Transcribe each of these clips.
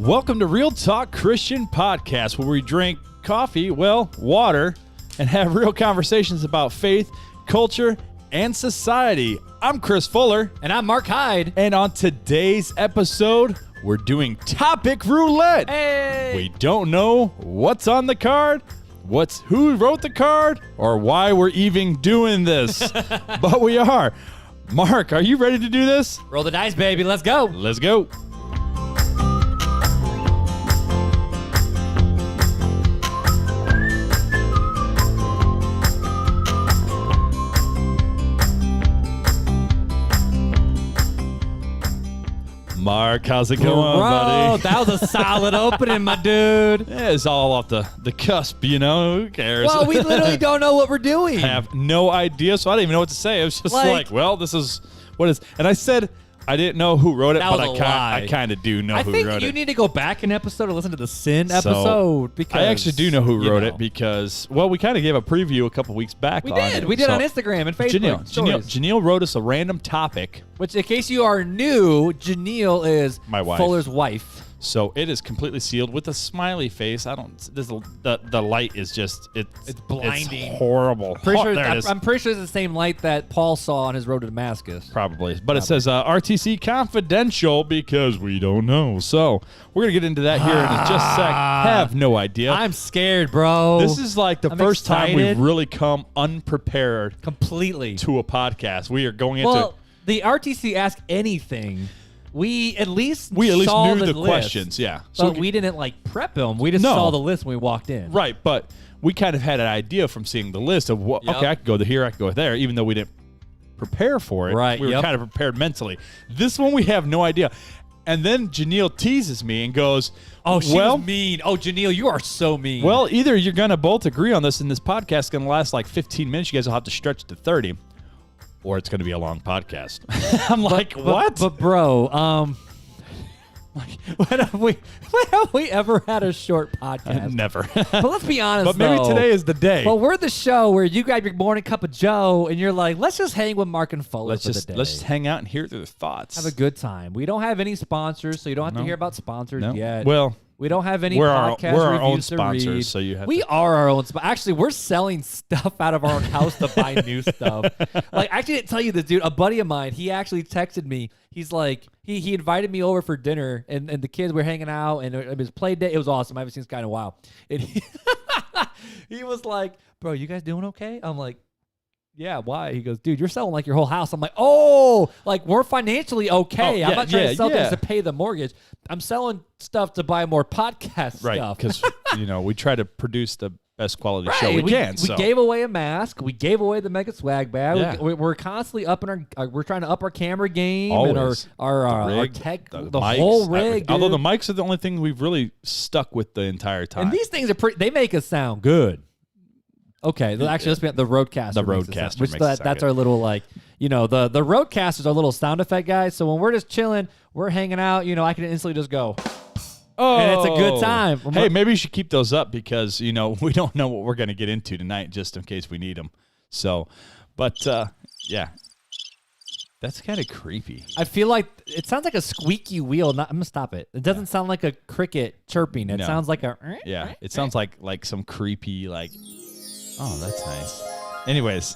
Welcome to Real Talk Christian Podcast, where we drink coffee, water, and have real conversations about faith, culture, and society. I'm Chris Fuller. And I'm Mark Hyde. And on today's episode, we're doing Topic Roulette. Hey! We don't know what's on the card, who wrote the card, or why we're even doing this. But we are. Mark, are you ready to do this? Roll the dice, baby. Let's go. Let's go. Mark, how's it going, buddy? That was a solid opening, my dude. Yeah, it's all off the cusp, you know? Who cares? Well, we literally don't know what we're doing. I have no idea, so I didn't even know what to say. It was just like, this is what is. And I said I didn't know who wrote it, that but was I kind of do know who wrote it. I think you need to go back an episode or listen to the Sin episode. Because I actually do know who wrote it because, we kind of gave a preview a couple weeks back. We did on Instagram and Facebook. Janeal wrote us a random topic. Which, in case you are new, Janeal is my wife. Fuller's wife. So it is completely sealed with a smiley face. The light is just it's blinding. It's horrible. I'm pretty sure it's the same light that Paul saw on his road to Damascus. Probably. But it says RTC confidential because we don't know. So we're gonna get into that here in just a sec. Have no idea. I'm scared, bro. This is like the first time we've really come unprepared completely to a podcast. We are going into the RTC Ask Anything. We at least knew the list, questions, yeah. So we didn't prep them. We just saw the list when we walked in. Right, but we kind of had an idea from seeing the list of what. Yep. Okay, I could go here, I could go there, even though we didn't prepare for it. Right, we were kind of prepared mentally. This one we have no idea. And then Janeal teases me and goes, "Oh, she was mean. Oh, Janeal, you are so mean." Well, either you're gonna both agree on this, and this podcast is gonna last like 15 minutes. You guys will have to stretch to 30. Or it's going to be a long podcast. I'm like, what? But bro, when have we ever had a short podcast? Never. But let's be honest. But maybe today is the day. Well, we're the show where you grab your morning cup of Joe and you're like, let's just hang with Mark and Fuller for the day. Let's just hang out and hear their thoughts. Have a good time. We don't have any sponsors, so you don't have to hear about sponsors yet. Well, we don't have any podcast we're our own reviews to sponsors, read. so you have we are our own sponsors. Actually, we're selling stuff out of our own house to buy new stuff. I actually didn't tell you this, dude. A buddy of mine, he actually texted me. He's like, he invited me over for dinner, and the kids were hanging out, and it was play day. It was awesome. I haven't seen this guy in a while. And he was like, bro, you guys doing okay? I'm like, yeah, why? He goes, dude, you're selling like your whole house. I'm like, we're financially okay. I'm not trying to sell things to pay the mortgage. I'm selling stuff to buy more podcast stuff. Right, because, we try to produce the best quality show we can. We gave away a mask. We gave away the mega swag bag. Yeah. We're constantly upping we're trying to up our camera game. Always. And our rig, tech, the mics, whole rig. Although the mics are the only thing we've really stuck with the entire time. And these things are they make us sound good. Okay, actually, let's be the Roadcaster. The Roadcaster, that's our little the Roadcaster's our little sound effect guys. So when we're just chilling, we're hanging out. I can instantly just go, and it's a good time. Hey, maybe you should keep those up because we don't know what we're going to get into tonight, just in case we need them. So, but yeah. That's kind of creepy. I feel like it sounds like a squeaky wheel. I'm gonna stop it. It doesn't sound like a cricket chirping. It sounds like a. Yeah, it sounds like some creepy Oh, that's nice. Anyways,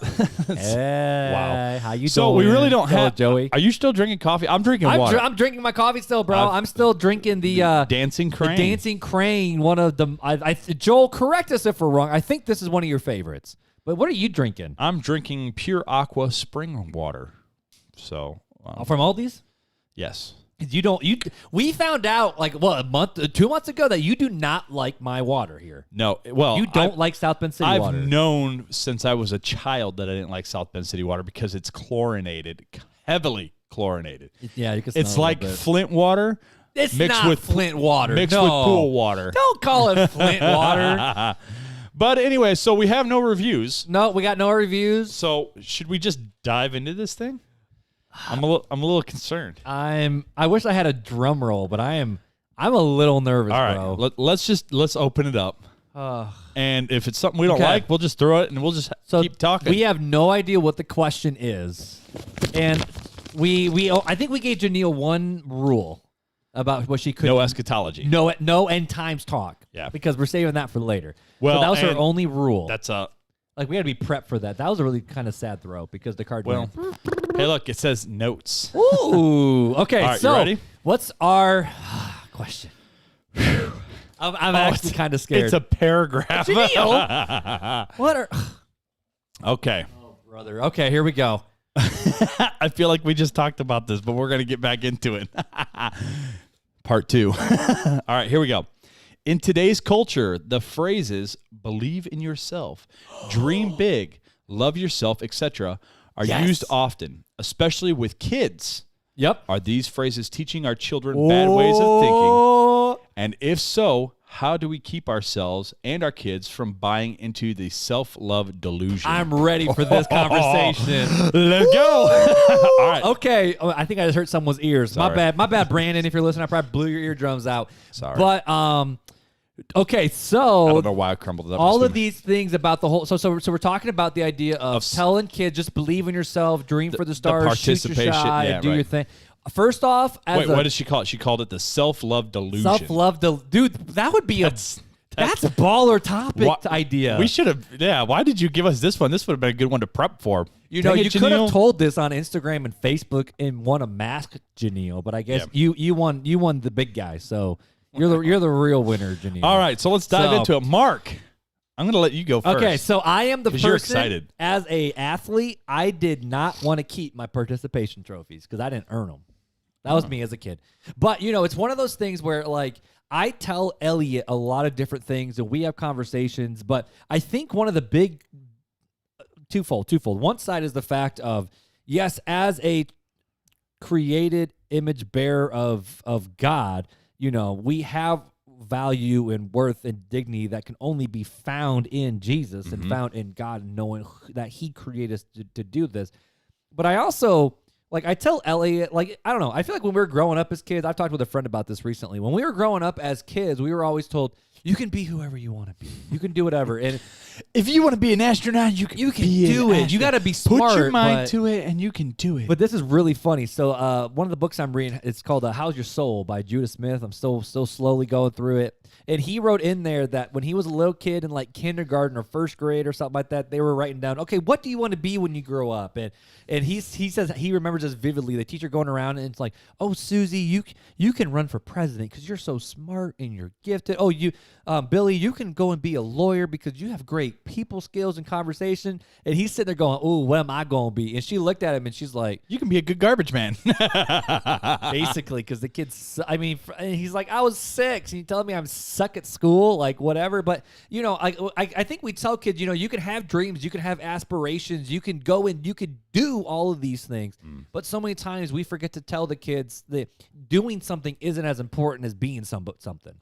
wow. How you doing? So we really don't have. Joey, are you still drinking coffee? I'm drinking water. I'm drinking my coffee still, bro. I'm still drinking the Dancing Crane. The Dancing Crane. One of the. Joel, correct us if we're wrong. I think this is one of your favorites. But what are you drinking? I'm drinking pure aqua spring water. So from Aldi's? Yes. We found out a month, 2 months ago that you do not like my water here. No, well, you don't like South Bend City water. I've known since I was a child that I didn't like South Bend City water because it's chlorinated, heavily chlorinated. Yeah, you can smell it's like Flint water. It's mixed with Flint water. Mixed with pool water. Don't call it Flint water. But anyway, so we have no reviews. No, we got no reviews. So should we just dive into this thing? I'm a little concerned. I wish I had a drum roll, but I'm a little nervous, all right, bro. Let's open it up. And if it's something we don't like, we'll just throw it and we'll just keep talking. We have no idea what the question is. And I think we gave Janeal one rule. about what she could. No eschatology. No end times talk. Yeah. Because we're saving that for later. Well, so that was her and only rule. That's like we had to be prepped for that. That was a really kind of sad throw because the card. well. Hey, look, it says notes. Ooh. Okay. All right, so you ready? what's our question? I'm actually kind of scared. It's a paragraph. Janeal, what are? Okay. Oh, brother. Okay, here we go. I feel like we just talked about this, but we're going to get back into it. Part 2. All right, here we go. In today's culture, the phrases believe in yourself, dream big, love yourself, etc. are used often, especially with kids. Yep. Are these phrases teaching our children bad ways of thinking? And if so, how do we keep ourselves and our kids from buying into the self-love delusion? I'm ready for this conversation. Let's go. All right. Okay. Oh, I think I just hurt someone's ears. Sorry. My bad, Brandon. If you're listening, I probably blew your eardrums out. Sorry. But okay, I so don't know why I crumbled it up. all of these things about the whole so we're talking about the idea of telling kids just believe in yourself, dream for the stars, shoot your shot, and do your thing. First off, what did she call it? She called it the self-love delusion. Self-love, dude. That would be that's a baller topic idea. We should have. Yeah. Why did you give us this one? This would have been a good one to prep for. You know, you could have told this on Instagram and Facebook and won a mask, Janeal. But I guess you won the big guy. So you're the real winner, Janeal. All right. So let's dive into it. Mark, I'm going to let you go first. Okay. So I am the person. You're excited. As a athlete, I did not want to keep my participation trophies because I didn't earn them. That was me as a kid. But, you know, it's one of those things where, like, I tell Elliot a lot of different things, and we have conversations. But I think one of the big twofold. One side is the fact of, yes, as a created image bearer of God, you know, we have value and worth and dignity that can only be found in Jesus and found in God, and knowing that he created us to do this. But I also... like, I tell Elliot, like, I don't know. I feel like when we were growing up as kids, I've talked with a friend about this recently. When we were growing up as kids, we were always told, you can be whoever you want to be. You can do whatever. And if you want to be an astronaut, you can do it. You got to be smart. Put your mind to it, and you can do it. But this is really funny. So one of the books I'm reading, it's called How's Your Soul by Judah Smith. I'm still slowly going through it. And he wrote in there that when he was a little kid in like kindergarten or first grade or something like that, they were writing down, okay, what do you want to be when you grow up? And he says he remembers this vividly. The teacher going around and it's like, oh, Susie, you can run for president because you're so smart and you're gifted. Oh, Billy, you can go and be a lawyer because you have great people skills and conversation. And he's sitting there going, oh, what am I going to be? And she looked at him and she's like, you can be a good garbage man. basically, because the kid's, I mean, he's like, I was 6 and you telling me I'm suck at school, like whatever. But, you know, I think we tell kids, you know, you can have dreams, you can have aspirations, you can go and you can do all of these things. But so many times we forget to tell the kids that doing something isn't as important as being something.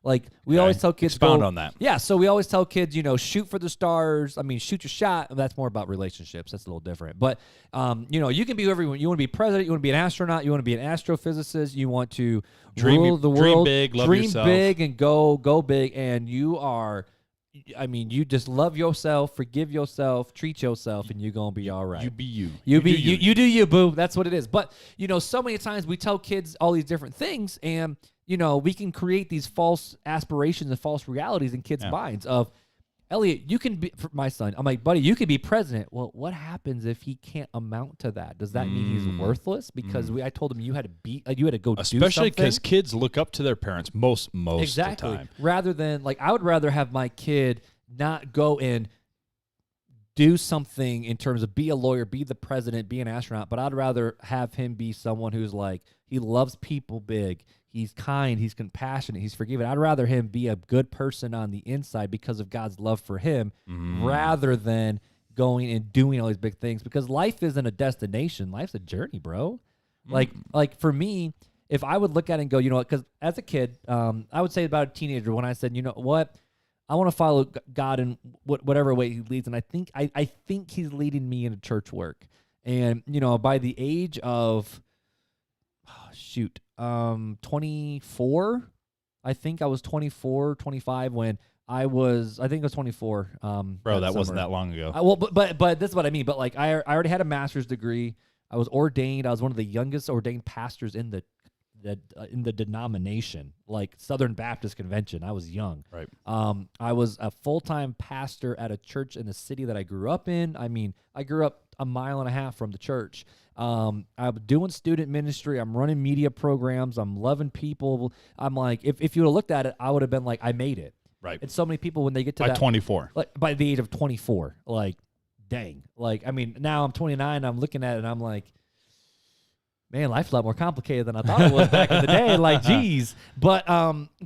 Like we always tell kids, expound on that. Yeah, so we always tell kids, you know, shoot for the stars. I mean, shoot your shot. That's more about relationships. That's a little different. But you know, you can be whoever you want. You want to be president. You want to be an astronaut. You want to be an astrophysicist. You want to rule the world. Dream big. Love dream yourself. big and go big. And you are. I mean, you just love yourself, forgive yourself, treat yourself, and you're gonna be all right. You be you. You do you, boo. That's what it is. But you know, so many times we tell kids all these different things, and you know, we can create these false aspirations and false realities in kids' minds of, Elliot, you can be, for my son, I'm like, buddy, you could be president. Well, what happens if he can't amount to that? Does that mean he's worthless? Because I told him you had to you had to go do something. Especially because kids look up to their parents most exactly. of the time. Rather than, like, I would rather have my kid not go and do something in terms of be a lawyer, be the president, be an astronaut, but I'd rather have him be someone who's like, he loves people big. He's kind, he's compassionate, he's forgiving. I'd rather him be a good person on the inside because of God's love for him rather than going and doing all these big things, because life isn't a destination. Life's a journey, bro. Like for me, if I would look at it and go, you know what, because as a kid, I would say about a teenager when I said, you know what, I want to follow God in whatever way he leads. And I think he's leading me into church work. And, you know, by the age of, 24, I think I was 24, 25 when I think it was 24. Bro, that wasn't that long ago. But this is what I mean. But like, I already had a master's degree. I was ordained. I was one of the youngest ordained pastors in the in the denomination, like Southern Baptist Convention. I was young. Right. I was a full-time pastor at a church in the city that I grew up in. I mean, I grew up a mile and a half from the church. I'm doing student ministry. I'm running media programs. I'm loving people. I'm like, if you would have looked at it, I would have been like, I made it. Right. And so many people, when they get to By that 24. like by the age of 24, like, dang. Like, I mean, now I'm 29. I'm looking at it and I'm like, man, life's a lot more complicated than I thought it was back in the day. Like, geez. But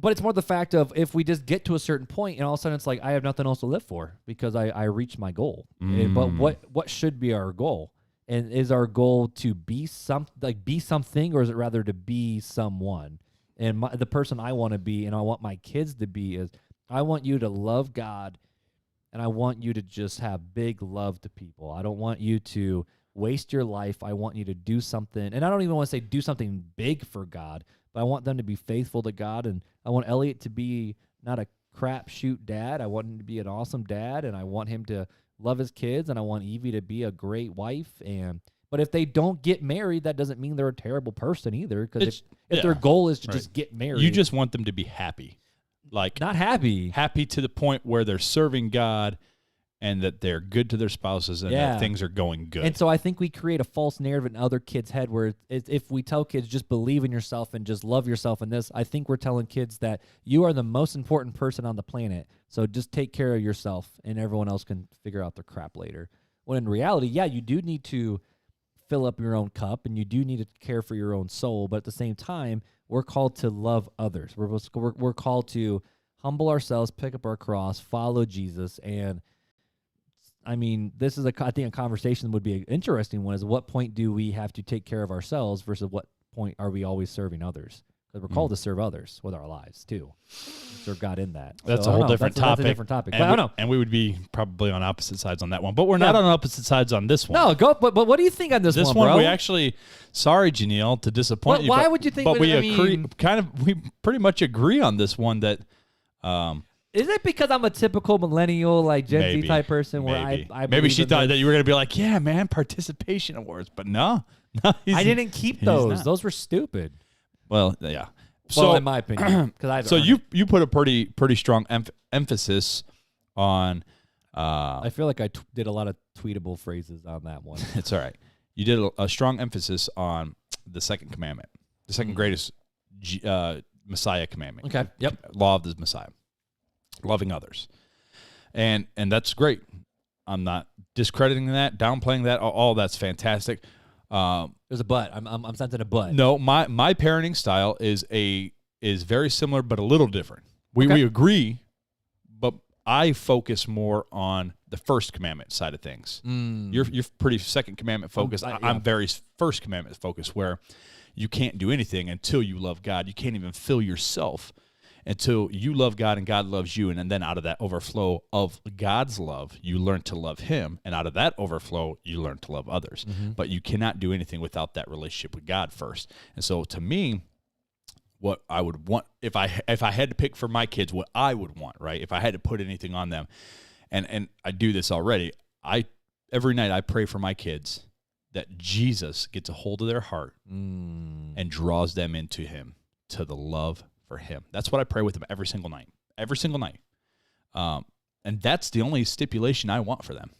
it's more the fact of if we just get to a certain point and all of a sudden it's like, I have nothing else to live for because I reached my goal. But what should be our goal? And is our goal to be something, or is it rather to be someone? And the person I want to be, and I want my kids to be, is I want you to love God, and I want you to just have big love to people. I don't want you to waste your life. I want you to do something, and I don't even want to say do something big for God, but I want them to be faithful to God, and I want Elliot to be not a crapshoot dad. I want him to be an awesome dad, and I want him to love his kids, and I want Evie to be a great wife. But if they don't get married, that doesn't mean they're a terrible person either, because if their goal is to just get married. You just want them to be happy. Like, not happy. Happy to the point where they're serving God and that they're good to their spouses and that things are going good. And so I think we create a false narrative in other kids' head where if we tell kids just believe in yourself and just love yourself in this, I think we're telling kids that you are the most important person on the planet. So just take care of yourself and everyone else can figure out their crap later. When in reality, you do need to fill up your own cup and you do need to care for your own soul. But at the same time, we're called to love others. We're called to humble ourselves, pick up our cross, follow Jesus. And I mean, this is I think a conversation would be an interesting one, is what point do we have to take care of ourselves versus what point are we always serving others? Because we're called to serve others with our lives too. Serve God in that. That's so, a whole different topic. That's a different topic. And but I don't know. And we would be probably on opposite sides on that one. But we're not on opposite sides on this one. No, go. But what do you think on this one, bro? We actually, sorry, Janeal, to disappoint you. Why would you think? But we agree. We pretty much agree on this one that. Is it because I'm a typical millennial, like Gen Z type person, where I maybe she thought that you were going to be like, yeah, man, participation awards, but no, I didn't keep those. Those were stupid. Well, yeah. So, in my opinion, because you put a pretty strong emphasis on. I feel like I did a lot of tweetable phrases on that one. It's all right. You did a strong emphasis on the second commandment, the second greatest Messiah commandment. Okay. Yep. Law of the Messiah. Loving others, and that's great. I'm not discrediting that, downplaying that. All that's fantastic. There's a but. I'm sensing a but. No, my parenting style is very similar, but a little different. We agree, but I focus more on the first commandment side of things. You're pretty second commandment focused. I'm very first commandment focused, where you can't do anything until you love God. You can't even fill yourself until you love God and God loves you. And then out of that overflow of God's love, you learn to love him. And out of that overflow, you learn to love others. But you cannot do anything without that relationship with God first. And so to me, what I would want, if I had to pick for my kids, what I would want, right? If I had to put anything on them, and I do this already, every night I pray for my kids that Jesus gets a hold of their heart and draws them into him, to the love for him. That's what I pray with them every single night. And that's the only stipulation I want for them.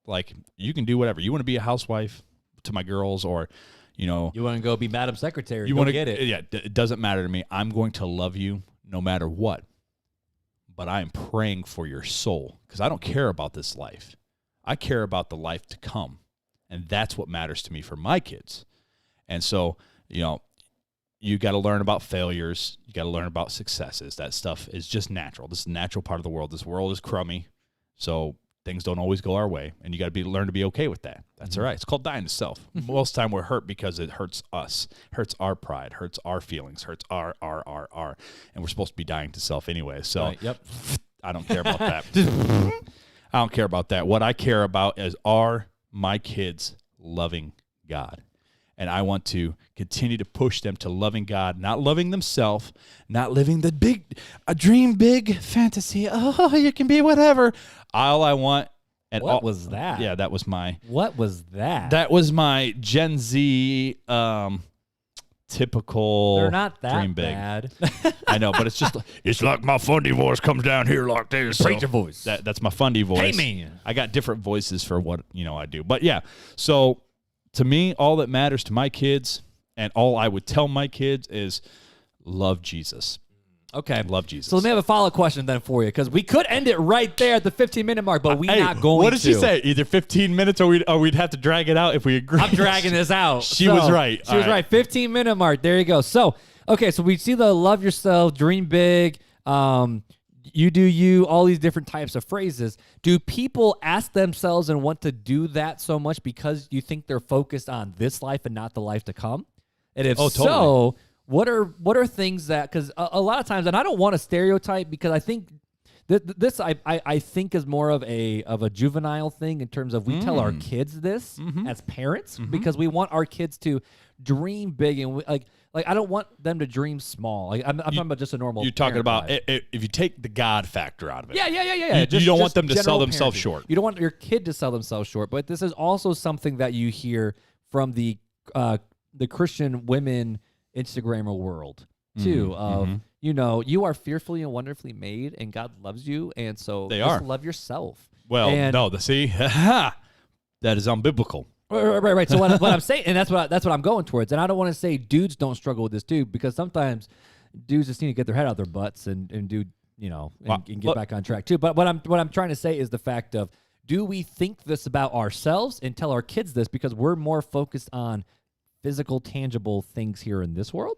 Like, you can do whatever. You want to be a housewife to my girls, or, you want to go be Madam Secretary. You want to get it. Yeah, it doesn't matter to me. I'm going to love you no matter what. But I am praying for your soul, because I don't care about this life. I care about the life to come. And that's what matters to me for my kids. And so, you got to learn about failures. You got to learn about successes. That stuff is just natural. This is a natural part of the world. This world is crummy, so things don't always go our way, and you got to learn to be okay with that. That's all right. It's called dying to self. Most of the time we're hurt because it hurts us, hurts our pride, hurts our feelings, hurts our, and we're supposed to be dying to self anyway. So I don't care about that. I don't care about that. What I care about are my kids loving God. And I want to continue to push them to loving God, not loving themselves, not living a dream big fantasy. Oh, you can be whatever. All I want. And what was that? Yeah, that was my. What was that? That was my Gen Z typical They're not that dream big. bad. I know, but it's just it's like my fundy voice comes down here like this. Preacher voice. That's my fundy voice. Hey, man. I got different voices for what I do. But yeah, so to me, all that matters to my kids and all I would tell my kids is love Jesus. Okay. Love Jesus. So let me have a follow-up question then for you, because we could end it right there at the 15-minute mark, but we're not going to. What did she say? Either 15 minutes or we'd have to drag it out if we agree. I'm dragging this out. She was right. She was right. 15-minute mark. There you go. So, okay, so we see the love yourself, dream big, you do you, all these different types of phrases. Do people ask themselves and want to do that so much because you think they're focused on this life and not the life to come? And if so, what are things that, because a lot of times, and I don't want to stereotype, because I think this I think is more of a juvenile thing in terms of we tell our kids this as parents because we want our kids to dream big, and like I don't want them to dream small. Like I'm talking about just a normal. You're talking about life. if you take the God factor out of it. Yeah. You don't want them to general sell themselves parenting. short. You don't want your kid to sell themselves short. But this is also something that you hear from the Christian women Instagrammer world too. You are fearfully and wonderfully made, and God loves you, and so just love yourself. Well, that is unbiblical. Right. So what I'm saying, and that's what I'm going towards. And I don't want to say dudes don't struggle with this too, because sometimes dudes just need to get their head out their butts and do and get back on track too. But what I'm trying to say is the fact of, do we think this about ourselves and tell our kids this because we're more focused on physical, tangible things here in this world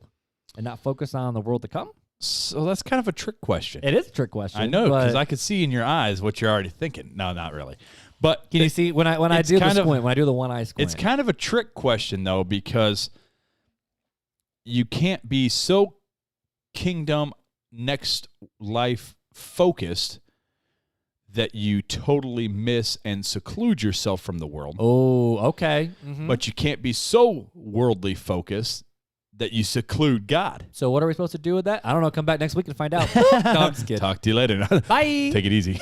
and not focused on the world to come? So that's kind of a trick question. It is a trick question. I know, because I could see in your eyes what you're already thinking. No, not really. But can you see when I do the squint, when I do the one eye squint? It's kind of a trick question though, because you can't be so kingdom next life focused that you totally miss and seclude yourself from the world. Oh, okay. But you can't be so worldly focused that you seclude God. So what are we supposed to do with that? I don't know. Come back next week and find out. No, I'm just kidding. Talk to you later. Bye. Take it easy.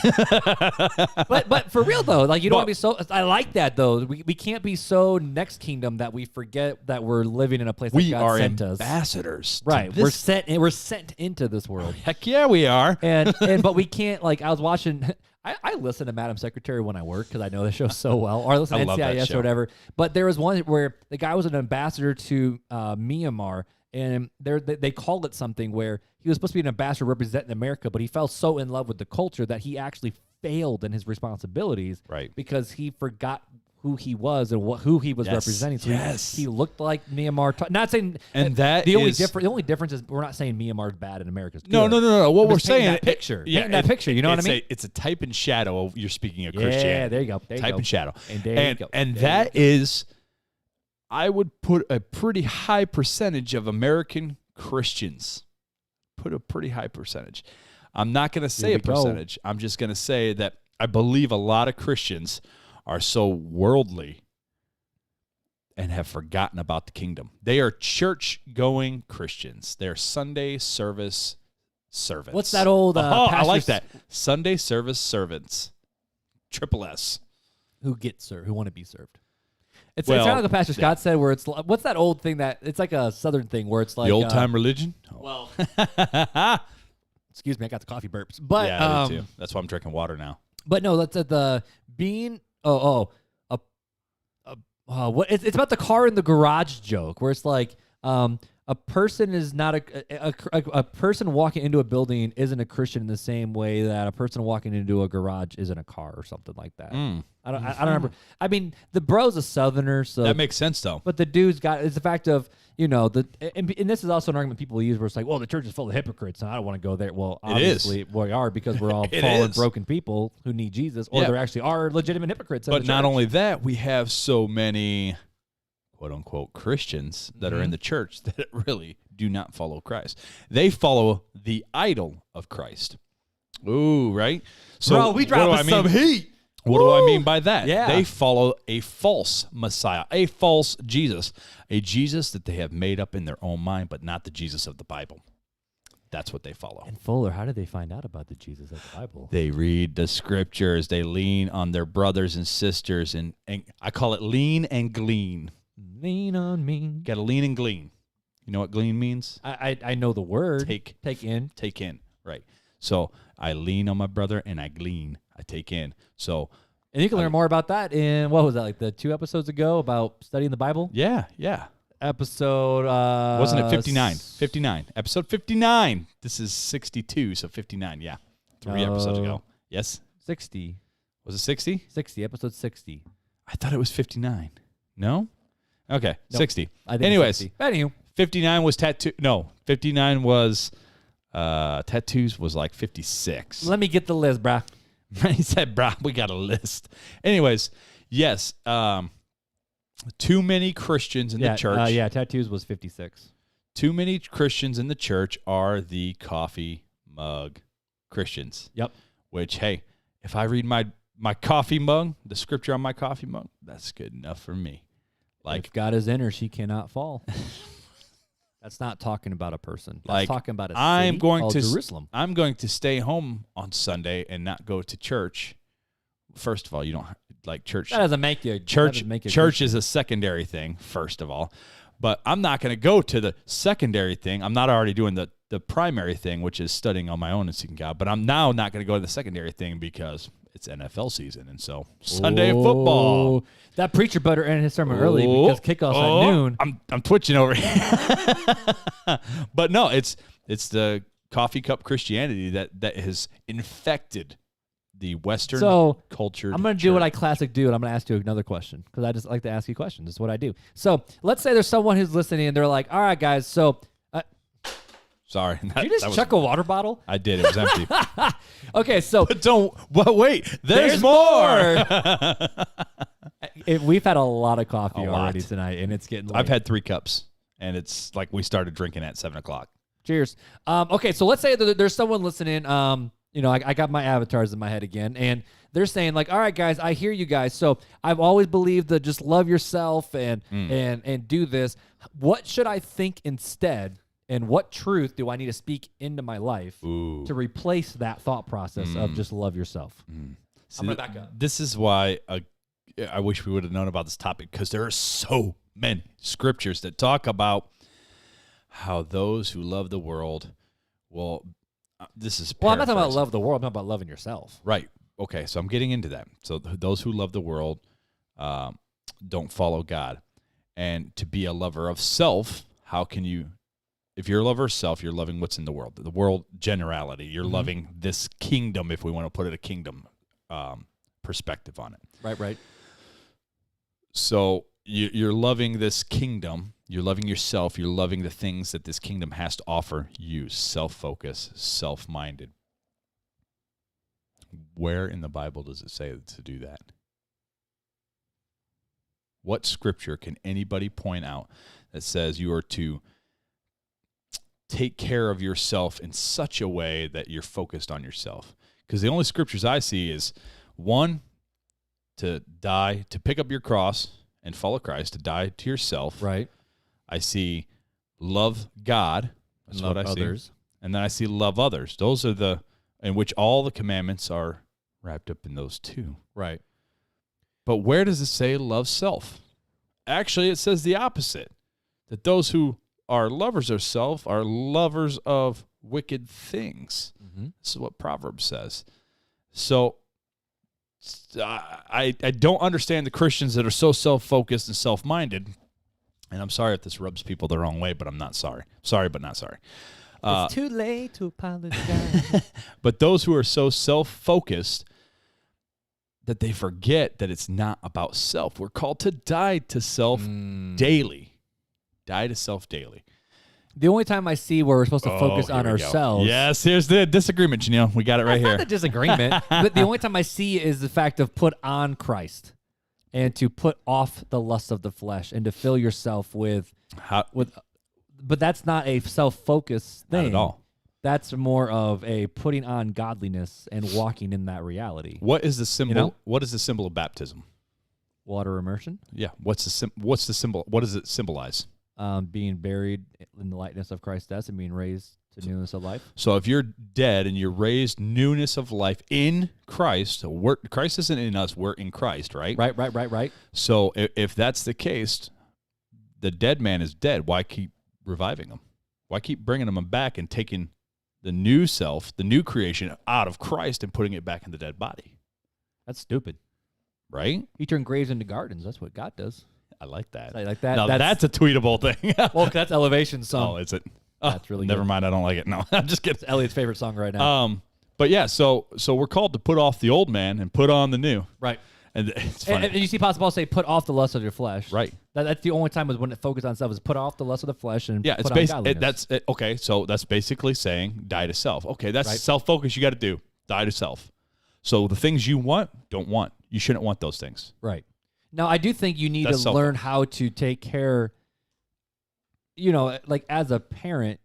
But for real though, like you don't want to be so. I like that though. We can't be so next kingdom that we forget that we're living in a place that God sent us. We are ambassadors. Right. We're sent into this world. Heck yeah, we are. But we can't. Like I was watching. I listen to Madam Secretary when I work because I know the show so well, or I listen to NCIS or whatever. But there was one where the guy was an ambassador to Myanmar, and they called it something where he was supposed to be an ambassador representing America, but he fell so in love with the culture that he actually failed in his responsibilities, right? Because he forgot who he was and who he was representing. So he looked like Myanmar. Not saying, and that the only difference is we're not saying Myanmar's bad and America's good. No. What we're saying, that picture, that picture. You know what I mean? It's a type and shadow. You're speaking of Christianity. Yeah, there you go. Type and shadow, and that is, I would put a pretty high percentage of American Christians. Put a pretty high percentage. I'm not going to say a percentage. I'm just going to say that I believe a lot of Christians are so worldly and have forgotten about the kingdom. They are church-going Christians. They're Sunday service servants. What's that old I like that. Sunday service servants. Triple S. Who get served, who want to be served. It's kind of like what Pastor Scott said, where it's, what's that old thing that, it's like a Southern thing where it's like. The old-time religion? Well. Excuse me, I got the coffee burps. But, yeah, I do too. That's why I'm drinking water now. But no, that's the being... what it's about the car in the garage joke where it's like a person is not a person walking into a building isn't a Christian in the same way that a person walking into a garage isn't a car or something like that. I don't remember. I mean, the bro's a Southerner, so that makes sense though. But the dude's it's the fact of, and this is also an argument people use where it's like, well, the church is full of hypocrites and I don't want to go there. Well, obviously we are, because we're all fallen, broken people who need Jesus, or there actually are legitimate hypocrites. But not only that, we have so many quote unquote Christians that are in the church that really do not follow Christ. They follow the idol of Christ. Ooh, right? So bro, we dropping some heat. What do I mean by that? Yeah. They follow a false Messiah, a false Jesus, a Jesus that they have made up in their own mind, but not the Jesus of the Bible. That's what they follow. And Fuller, how did they find out about the Jesus of the Bible? They read the scriptures. They lean on their brothers and sisters, and I call it lean and glean. Lean on me. Got to lean and glean. You know what glean means? I know the word. Take in. Take in. Right. So I lean on my brother and I glean. I take in. So. And you can learn more about that in, what was that, like the 2 episodes ago about studying the Bible? Yeah. Episode. Wasn't it 59? 59. Episode 59. This is 62, so 59. Yeah. 3 episodes ago. Yes? 60. Was it 60? 60. Episode 60. I thought it was 59. No? Okay. Nope. 60. I think Anyways. 60. Anywho. 59 was tattoo. No. 59 was tattoos was like 56. Let me get the list, brah. He said, "Bro, we got a list." Anyways, yes, too many Christians in the church. Tattoos was 56. Too many Christians in the church are the coffee mug Christians. Yep. Which, hey, if I read my coffee mug, the scripture on my coffee mug, that's good enough for me. Like, if God is in her, she cannot fall. That's not talking about a person. That's talking about a city called Jerusalem. I'm going to stay home on Sunday and not go to church. First of all, you don't like church. That doesn't make you church. Church is a secondary thing, first of all. But I'm not going to go to the secondary thing. I'm not already doing the primary thing, which is studying on my own and seeking God. But I'm now not going to go to the secondary thing because it's NFL season, and so Sunday football. That preacher better end his sermon early because kickoff's at noon. I'm twitching over here. But no, it's the coffee cup Christianity that has infected the Western culture. I'm going to do what I classic do, and I'm going to ask you another question because I just like to ask you questions. That's what I do. So let's say there's someone who's listening, and they're like, all right, guys, so... Sorry. Did you just chuck a water bottle? I did. It was empty. Okay, so... But wait, there's more! We've had a lot of coffee already tonight, and it's getting late. I've had 3 cups, and it's like we started drinking at 7 o'clock. Cheers. Okay, so let's say that there's someone listening. I got my avatars in my head again, and they're saying like, "All right, guys, I hear you guys. So I've always believed that just love yourself and do this. What should I think instead? And what truth do I need to speak into my life to replace that thought process of just love yourself?" See, I'm gonna back up. This is why I wish we would have known about this topic because there are so many scriptures that talk about how those who love the world will. This is I'm not talking about love the world. I'm talking about loving yourself. Right. Okay. So I'm getting into that. So those who love the world don't follow God, and to be a lover of self, how can you? If you're a lover of self, you're loving what's in the world. The world generality. You're loving this kingdom, if we want to put it a kingdom perspective on it. Right. So you're loving this kingdom. You're loving yourself. You're loving the things that this kingdom has to offer you. Self-focused, self-minded. Where in the Bible does it say to do that? What scripture can anybody point out that says you are to take care of yourself in such a way that you're focused on yourself? Because the only scriptures I see is, one, to die, to pick up your cross and follow Christ, to die to yourself. Right. I see love God. That's love what I others. see. And then I see love others. Those are in which all the commandments are wrapped up in those two. Right. But where does it say love self? Actually, it says the opposite, that those who are lovers of self are lovers of wicked things. Mm-hmm. This is what Proverbs says. So I don't understand the Christians that are so self-focused and self-minded. And I'm sorry if this rubs people the wrong way, but I'm not sorry. Sorry, but not sorry. It's too late to apologize. But those who are so self-focused that they forget that it's not about self. We're called to die to self daily. Die to self daily. The only time I see where we're supposed to focus on ourselves. Yes, here's the disagreement, Janeal. We got it right here. Not the disagreement. But the only time I see is the fact of put on Christ and to put off the lust of the flesh and to fill yourself with. But that's not a self-focused thing. Not at all. That's more of a putting on godliness and walking in that reality. What is the symbol? You know? What is the symbol of baptism? Water immersion. Yeah. What's the symbol? What does it symbolize? Being buried in the likeness of Christ's death and being raised to newness of life. So if you're dead and you're raised newness of life in Christ, so Christ isn't in us, we're in Christ, right? Right. So if that's the case, the dead man is dead. Why keep reviving them? Why keep bringing them back and taking the new self, the new creation out of Christ and putting it back in the dead body? That's stupid. Right? He turned graves into gardens. That's what God does. I like that. I like that. Now that's a tweetable thing. Well, that's Elevation song. Oh, is it? That's really never good. mind. I don't like it. No, I'm just kidding. It's Elliot's favorite song right now. But yeah, so we're called to put off the old man and put on the new. Right. And it's funny. And you see Apostle Paul say, put off the lust of your flesh. Right. That's the only time when it focuses on self is put off the lust of the flesh and Yeah, put it's on basically godliness. okay. So that's basically saying die to self. Okay, that's Right. self-focus. You got to do die to self. So the things you don't want. You shouldn't want those things. Right. Now, I do think you need That's to learn how to take care, like as a parent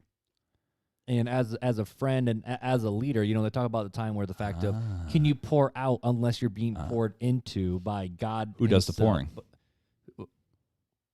and as a friend and as a leader, they talk about the time where the fact of, can you pour out unless you're being poured into by God? Who does the pouring?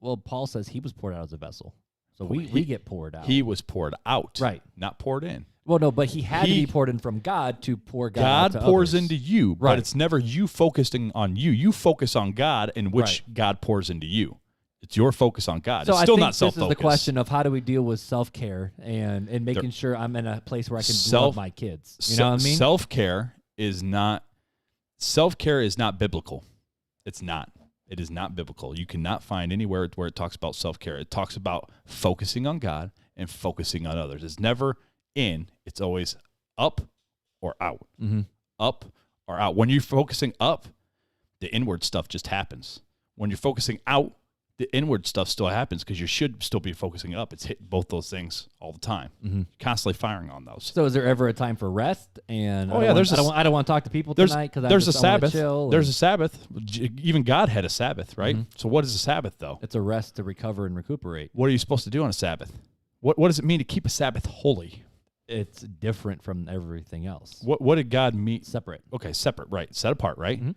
Well, Paul says he was poured out as a vessel. So we get poured out. He was poured out. Right. Not poured in. Well, no, but he had to be poured in from God to pour God out to pours others. into you, Right. but it's never you focusing on you. You focus on God, in which Right. God pours into you. It's your focus on God. So It's I still think not self-focus. This is the question of how do we deal with self-care and making sure I'm in a place where I can love my kids. You know what I mean? Self-care is not biblical. It's not. It is not biblical. You cannot find anywhere where it talks about self-care. It talks about focusing on God and focusing on others. It's never in. It's always up or out. Mm-hmm. Up or out. When you're focusing up, the inward stuff just happens. When you're focusing out, the inward stuff still happens because you should still be focusing up. It's hitting both those things all the time. Mm-hmm. Constantly firing on those. So is there ever a time for rest? And I don't want to talk to people tonight because there's a I wanna Sabbath. chill There's a Sabbath. Even God had a Sabbath, right? Mm-hmm. So what is a Sabbath, though? it's a rest to recover and recuperate. What are you supposed to do on a Sabbath? What does it mean to keep a Sabbath holy? It's different from everything else. What did God mean? Separate. Okay, separate, right? Set apart, right? Mm-hmm.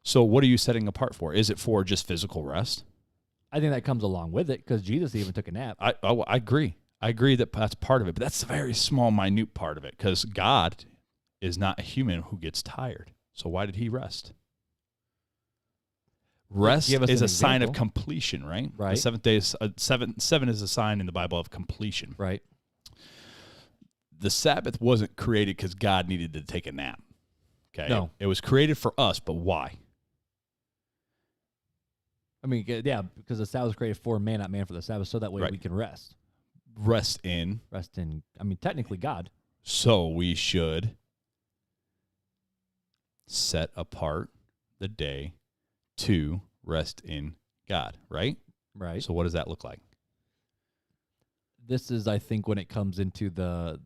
So what are you setting apart for? Is it for just physical rest? I think that comes along with it because Jesus even took a nap. I agree. I agree that that's part of it, but that's a very small, minute part of it because God is not a human who gets tired. So why did he rest? Rest is a sign of completion, right? Right. The seventh day is seven is a sign in the Bible of completion. Right. The Sabbath wasn't created because God needed to take a nap. Okay. No. It was created for us, but why? I mean, yeah, because the Sabbath was created for man, not man for the Sabbath, so that way Right. we can rest. Rest in. Rest in, technically God. So we should set apart the day to rest in God, right? Right. So what does that look like? This is, I think, when it comes into the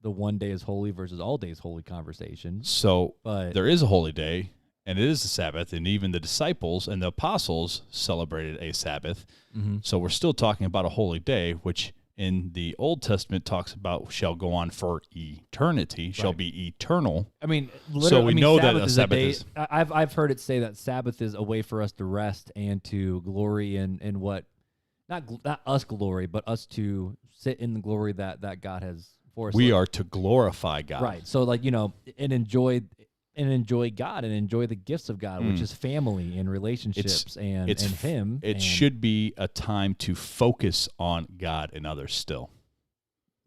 one day is holy versus all days holy conversation. So But there is a holy day, and it is the Sabbath, and even the disciples and the apostles celebrated a Sabbath. Mhm. So we're still talking about a holy day, which in the Old Testament talks about shall go on for eternity, shall Right. be eternal. I mean, So we know that Sabbath a is Sabbath day, is- I've heard it say that Sabbath is a way for us to rest and to glory in what not us glory, but us to sit in the glory that God has for us. We are to glorify God. right. So and enjoy God and enjoy the gifts of God, which is family and relationships and Him. It should be a time to focus on God and others still.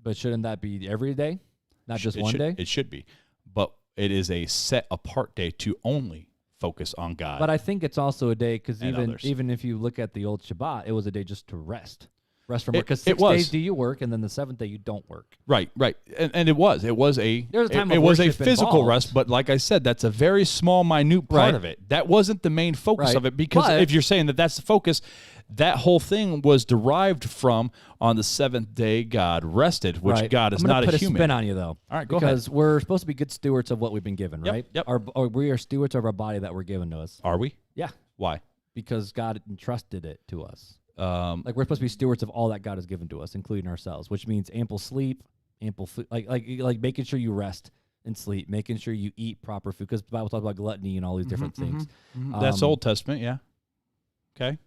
But shouldn't that be every day, not just one day? It should be. But it is a set apart day to only focus on God. But I think it's also a day because And others. even if you look at the old Shabbat, it was a day just to rest from work. Because it 6 was. days do you work, and then the seventh day you don't work. Right. And it was a There's a time of it was a worship physical involved. rest, but like I said, that's a very small, minute part Right. of it. That wasn't the main focus Right. of it because But- if you're saying that that's the focus, that whole thing was derived from on the seventh day God rested, which Right. God is I'm gonna not put a human. spin on you though. All right, go ahead. Because we're supposed to be good stewards of what we've been given, Yep, right? yep. Or we are stewards of our body that were given to us. Are we? Yeah, Why? because God entrusted it to us. Um, Like we're supposed to be stewards of all that God has given to us, including ourselves, which means ample sleep, ample food, like making sure you rest and sleep, making sure you eat proper food, because the Bible talks about gluttony and all these different things. that's Old Testament, yeah. Okay.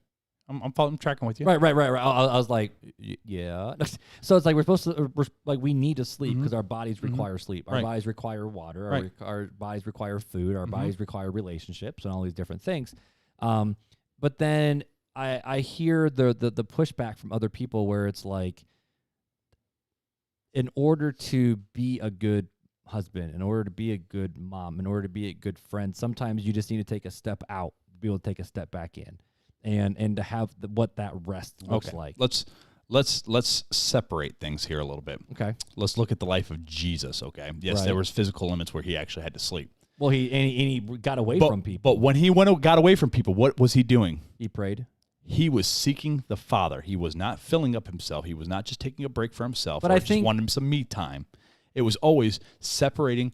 I'm tracking with you. Right. I was like, yeah. So it's like we need to sleep because our bodies require sleep. Our Right. bodies require water. Right. Our bodies require food. Our bodies require relationships and all these different things. But then I hear the pushback from other people where it's like, in order to be a good husband, in order to be a good mom, in order to be a good friend, sometimes you just need to take a step out, to be able to take a step back in, and to have what that rest looks like. Let's separate things here a little bit. Okay. Let's look at the life of Jesus. Okay. Yes, Right. there was physical limits where he actually had to sleep. Well, he got away from people. But when he got away from people, what was he doing? He prayed. He was seeking the Father. He was not filling up himself. He was not just taking a break for himself. But or I just think wanted some me time. It was always separating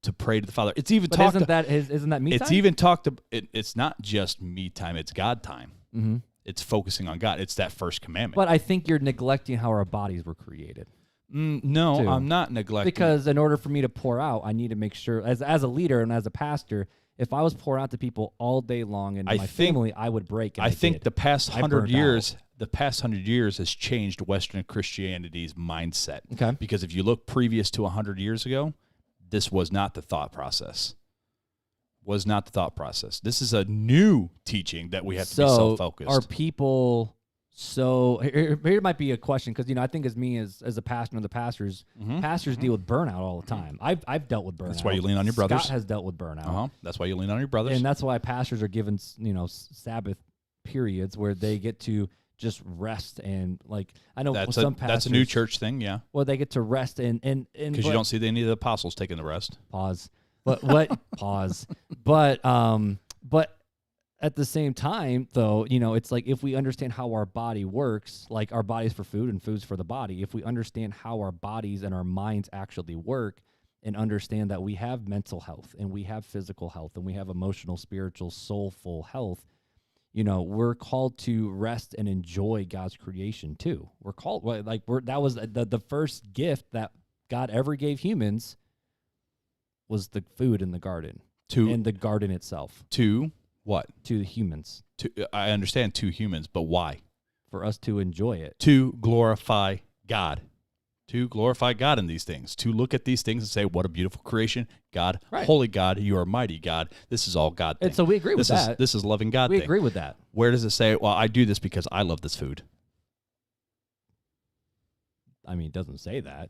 to pray to the Father. It's even But talked. isn't that me time? It's even talked. It's not just me time. It's God time. Mm-hmm. It's focusing on God. It's that first commandment. But I think you're neglecting how our bodies were created. No, too. I'm not neglecting. Because in order for me to pour out, I need to make sure, as a leader and as a pastor, if I was pouring out to people all day long and my family, I would break. And I think did. the past I 100 burnt years, has changed Western Christianity's mindset. Okay. Because if you look previous to 100 years ago, this was not the thought process. This is a new teaching that we have to be self-focused. Are people so? Here might be a question because I think as a pastor and the pastors, pastors deal with burnout all the time. I've dealt with burnout. That's why you lean on your brothers. Scott has dealt with burnout. That's why you lean on your brothers. And that's why pastors are given Sabbath periods where they get to just rest and I know some pastors. That's a new church thing, yeah. Well, they get to rest and because you don't see any of the apostles taking the rest. Pause. But what pause? But at the same time, though, it's like if we understand how our body works, like our body's for food and food's for the body. If we understand how our bodies and our minds actually work, and understand that we have mental health and we have physical health and we have emotional, spiritual, soulful health, we're called to rest and enjoy God's creation too. We're called that was the first gift that God ever gave humans. Was the food in the garden and the garden itself to what? To the humans. I understand to humans, but why? For us to enjoy it. To glorify God. To glorify God in these things. To look at these things and say, what a beautiful creation. God, right. Holy God, you are mighty God. This is all God thing. And so we agree with that. This is loving God We thing. agree with that. Where does it say, well, I do this because I love this food? I mean, it doesn't say that.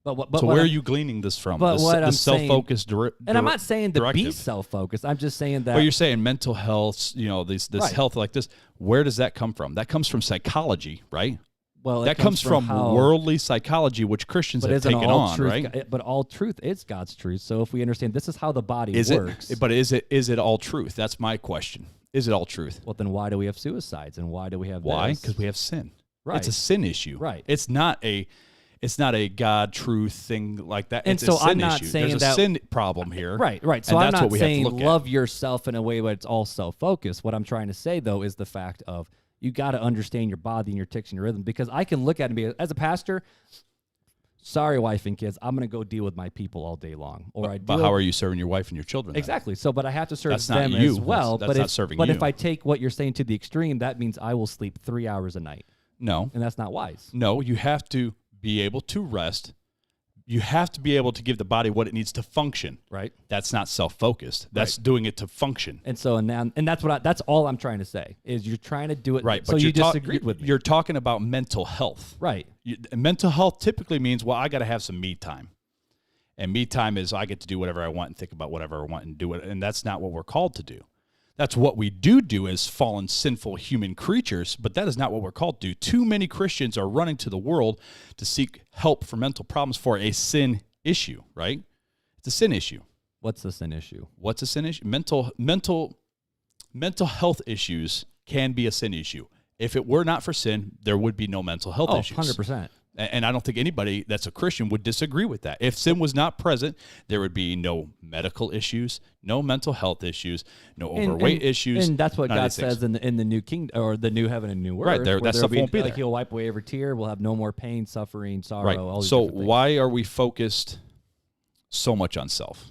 But so where are you gleaning this from? But what I'm self-focused and I'm not saying to directive. be self-focused. I'm just saying that. Well, you're saying mental health, this right. Health like this. Where does that come from? That comes from psychology, right? Well, that comes from worldly psychology, which Christians have taken on, right? But all truth is God's truth. So if we understand this is how the body works. But is it all truth? That's my question. Is it all truth? Well, then why do we have suicides and why do we have Why? Because we have sin. Right. It's a sin issue. Right. It's not a God truth thing like that. And it's so a sin I'm not issue. saying There's a sin problem here. Right. So I'm not saying love yourself in a way where it's all self-focused. What I'm trying to say, though, is the fact of you got to understand your body and your ticks and your rhythm, because I can look at it and be, as a pastor, sorry, wife and kids, I'm going to go deal with my people all day long. But how are you serving your wife and your children? Exactly. So, but I have to serve that's them not you. as well. That's not serving you. But if I take what you're saying to the extreme, that means I will sleep 3 hours a night. No. And that's not wise. No, you have to be able to rest. You have to be able to give the body what it needs to function. Right. That's not self-focused. That's doing it to function. And so, and that's all I'm trying to say is you're trying to do it. Right. So but you disagreed with me. You're talking about mental health. Right. Mental health typically means, well, I got to have some me time. And me time is I get to do whatever I want and think about whatever I want and do it. And that's not what we're called to do. That's what we do as fallen, sinful human creatures, but that is not what we're called to do. Too many Christians are running to the world to seek help for mental problems for a sin issue, right? It's a sin issue. What's the sin issue? What's a sin issue? Mental health issues can be a sin issue. If it were not for sin, there would be no mental health issues. 100%. And I don't think anybody that's a Christian would disagree with that. If sin was not present, there would be no medical issues, no mental health issues, no overweight issues. And that's what God says in the new kingdom, or the new heaven and new earth. Right there, that stuff won't be there. He'll wipe away every tear. We'll have no more pain, suffering, sorrow. Right. All these so different things. Why are we focused so much on self?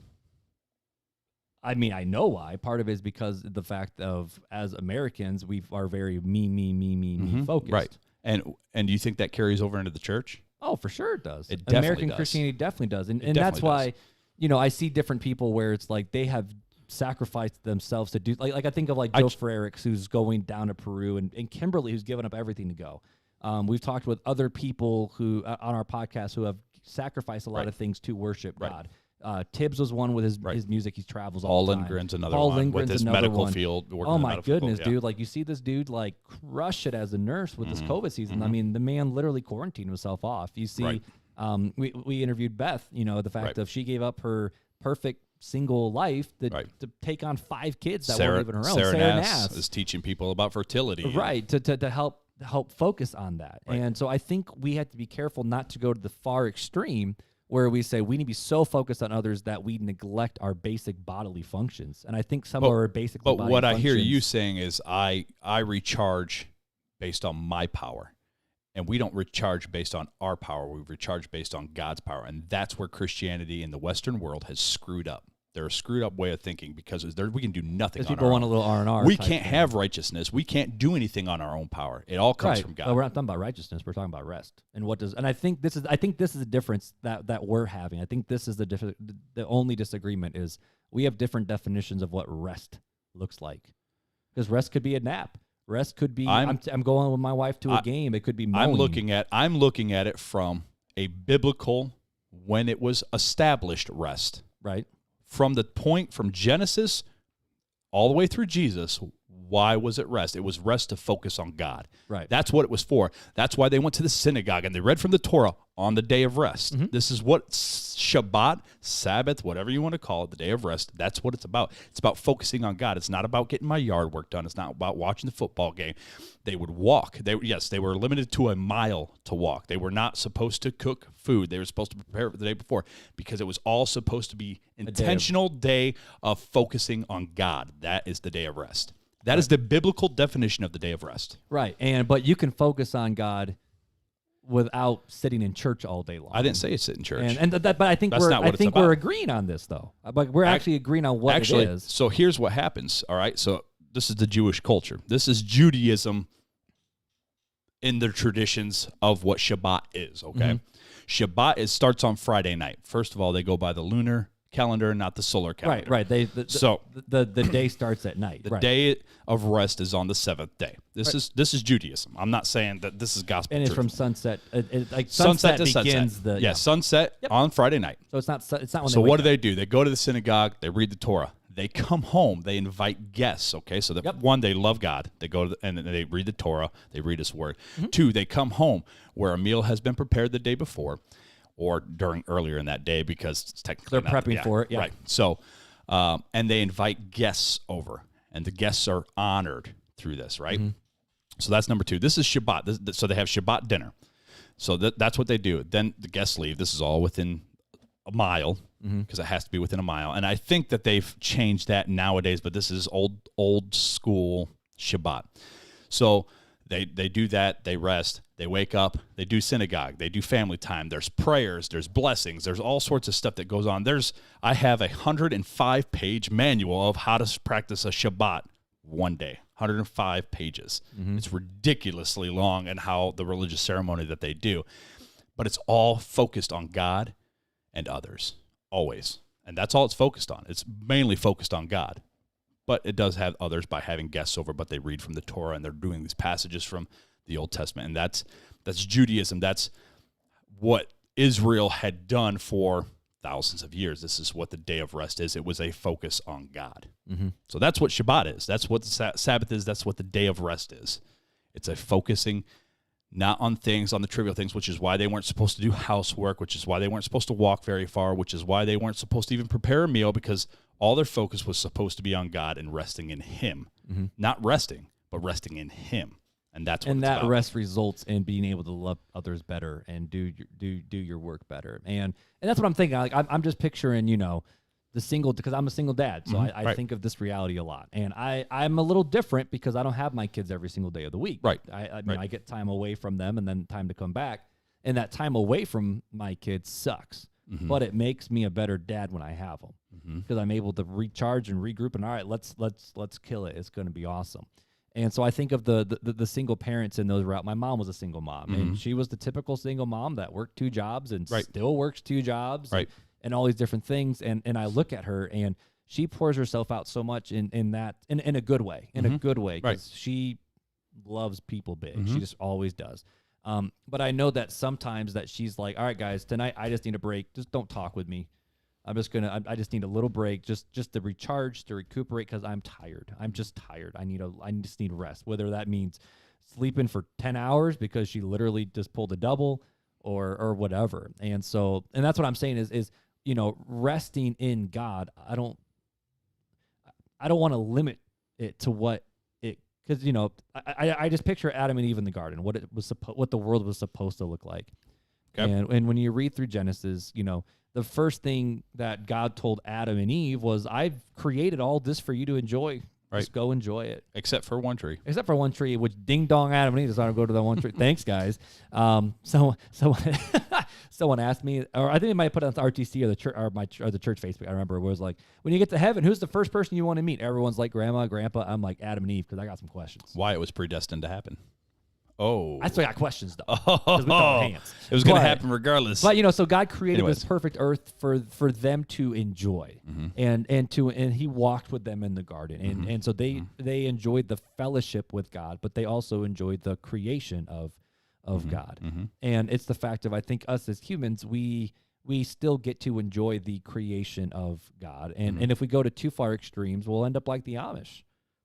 I mean, I know why. Part of it is because the fact of, as Americans, we are very me focused. Right. And do you think that carries over into the church? Oh, for sure it does. It definitely American does. Christianity definitely does. And that's why, I see different people where it's like they have sacrificed themselves to do, like I think of Joe Frericks, who's going down to Peru, and Kimberly, who's given up everything to go. We've talked with other people who on our podcast who have sacrificed a lot of things to worship God. Tibbs was one with his music. He travels all the time. Paul Lindgren's another Paul one Lindgren's with his another medical one. field. Oh my goodness, dude! Like you see this dude like crush it as a nurse with this COVID season. I mean, the man literally quarantined himself off. You see, we interviewed Beth. You know, the fact of she gave up her perfect single life to take on 5 kids that weren't even her own. Sarah Nass is teaching people about fertility. Right, to help focus on that. And so I think we have to be careful not to go to the far extreme where we say we need to be so focused on others that we neglect our basic bodily functions. And I think some of our basic bodily functions. But what I hear you saying is I recharge based on my power. And we don't recharge based on our power. We recharge based on God's power. And that's where Christianity in the Western world has screwed up. They're a screwed up way of thinking because we can do nothing on our own. People want a little R&R. We can't have righteousness. We can't do anything on our own power. It all comes from God. But we're not talking about righteousness. We're talking about rest. And I think this is a difference that we're having. I think this is the only disagreement is we have different definitions of what rest looks like. Because rest could be a nap. Rest could be I'm going with my wife to a game. It could be mowing. I'm looking at it from a biblical when it was established rest. Right. From the point from Genesis all the way through Jesus, why was it rest? It was rest to focus on God. Right. That's what it was for. That's why they went to the synagogue and they read from the Torah on the day of rest. This is what Shabbat, Sabbath, whatever you want to call it, the day of rest, that's what it's about. It's about focusing on God. It's not about getting my yard work done. It's not about watching the football game. They would walk. They were limited to a mile to walk. They were not supposed to cook food. They were supposed to prepare for the day before because it was all supposed to be intentional day of focusing on God. That is the day of rest. That is the biblical definition of the day of rest. Right. But you can focus on without sitting in church all day long. I didn't say sit in church. But I think we're agreeing on this though. But we're actually agreeing on what it is. So here's what happens. All right. So this is the Jewish culture. This is Judaism in their traditions of what Shabbat is. Okay. Shabbat starts on Friday night. First of all, they go by the lunar calendar, not the solar calendar. Right. The day starts at night. The day of rest is on the 7th day. This is Judaism. I'm not saying that this is gospel. And it's truth. from sunset. Sunset to begins sunset. Sunset on Friday night. So it's not when. So what do? They go to the synagogue. They read the Torah. They come home. They invite guests. Okay, so that one, they love God. They go and they read the Torah. They read His Word. 2, they come home where a meal has been prepared the day before, or earlier in that day because it's technically they're prepping for it. Yeah. Right. So, and they invite guests over, and the guests are honored through this. Right. So that's number 2. This is Shabbat. So they have Shabbat dinner. So that's what they do. Then the guests leave. This is all within a mile because it has to be within a mile. And I think that they've changed that nowadays, but this is old school Shabbat. So they do that. They rest. They wake up. They do synagogue. They do family time. There's prayers. There's blessings. There's all sorts of stuff that goes on. I have a 105-page manual of how to practice a Shabbat one day. 105 pages. It's ridiculously long in how the religious ceremony that they do. But it's all focused on God and others, always. And that's all it's focused on. It's mainly focused on God. But it does have others by having guests over, but they read from the Torah, and they're doing these passages from the Old Testament. And that's Judaism. That's what Israel had done for thousands of years. This is what the day of rest is. It was a focus on God. So that's what Shabbat is. That's what the Sabbath is. That's what the day of rest is. It's a focusing not on things, on the trivial things, which is why they weren't supposed to do housework, which is why they weren't supposed to walk very far, which is why they weren't supposed to even prepare a meal, because all their focus was supposed to be on God and resting in Him. Not resting, but resting in Him. And that's what it's about. Rest results in being able to love others better and do your work better. And that's what I'm thinking. Like I'm just picturing, the single, because I'm a single dad, so I think of this reality a lot. And I'm a little different because I don't have my kids every single day of the week. Right. I get time away from them and then time to come back. And that time away from my kids sucks. But it makes me a better dad when I have them because I'm able to recharge and regroup. And all right, let's kill it. It's going to be awesome. And so I think of the single parents in those routes. My mom was a single mom, and she was the typical single mom that worked 2 jobs and still works 2 jobs. And all these different things, and I look at her, and she pours herself out so much in a good way, because she loves people big. She just always does. But I know that sometimes that she's like, all right, guys, tonight I just need a break. Just don't talk with me. I just need a little break, just to recharge, to recuperate, because I'm tired. I'm just tired. I just need rest. Whether that means sleeping for 10 hours because she literally just pulled a double, or whatever. And that's what I'm saying is resting in God. I don't want to limit it to what it, because I just picture Adam and Eve in the garden, what the world was supposed to look like. Okay. And when you read through Genesis, the first thing that God told Adam and Eve was, I've created all this for you to enjoy. Right. Just go enjoy it. Except for one tree. Which ding dong Adam and Eve decided to go to that one tree. Thanks, guys. Someone asked me, or I think they might put it on the RTC or the church or the church Facebook. I remember it was like, when you get to heaven, who's the first person you want to meet? Everyone's like grandma, grandpa. I'm like Adam and Eve, because I got some questions. Why it was predestined to happen. Oh. I still got questions, though. Because we throw hands. It was going to happen regardless. But, so God created this perfect earth for them to enjoy. Mm-hmm. And he walked with them in the garden. And mm-hmm. and so they enjoyed the fellowship with God, but they also enjoyed the creation of mm-hmm. God. Mm-hmm. And it's the fact of, I think, us as humans, we still get to enjoy the creation of God. And mm-hmm. and if we go to too far extremes, we'll end up like the Amish.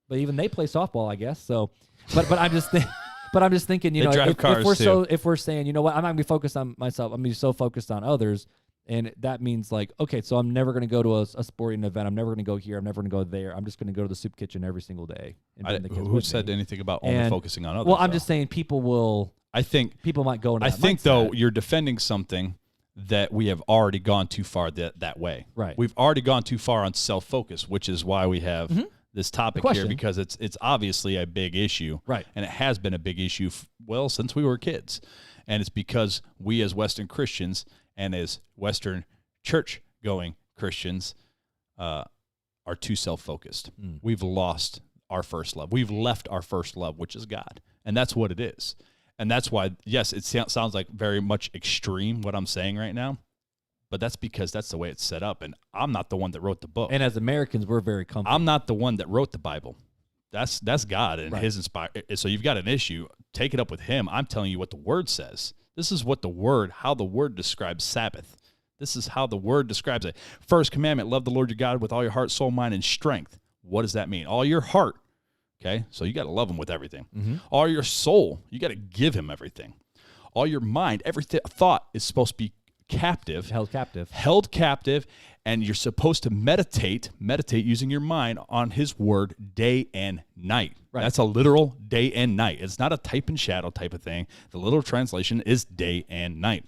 But even they play softball, I guess. So, but I'm just thinking... But I'm just thinking, if we're saying, you know what, I'm not going to be focused on myself. I'm going to be so focused on others. And that means like, okay, so I'm never going to go to a sporting event. I'm never going to go here. I'm never going to go there. I'm just going to go to the soup kitchen every single day. Who said anything about only focusing on others? Well, I'm just saying people might go into that mindset. Though, you're defending something that we have already gone too far that way. Right. We've already gone too far on self-focus, which is why we have... Mm-hmm. this topic here, because it's obviously a big issue, right? And it has been a big issue since we were kids, and it's because we as Western Christians and as Western church-going Christians are too self-focused. We've lost our first love. We've left our first love, which is God, and that's what it is. And that's why, yes, it sounds like very much extreme what I'm saying right now. But that's because that's the way it's set up, and I'm not the one that wrote the book. And as Americans, we're very comfortable. I'm not the one that wrote the Bible. That's God and His inspired. So you've got an issue. Take it up with Him. I'm telling you what the Word says. This is what how the Word describes Sabbath. This is how the Word describes it. First commandment: love the Lord your God with all your heart, soul, mind, and strength. What does that mean? All your heart. Okay, so you got to love Him with everything. Mm-hmm. All your soul, you got to give Him everything. All your mind, every thought is supposed to be held captive, and you're supposed to meditate using your mind on His word day and night. Right. That's a literal day and night. It's not a type and shadow type of thing. The literal translation is day and night.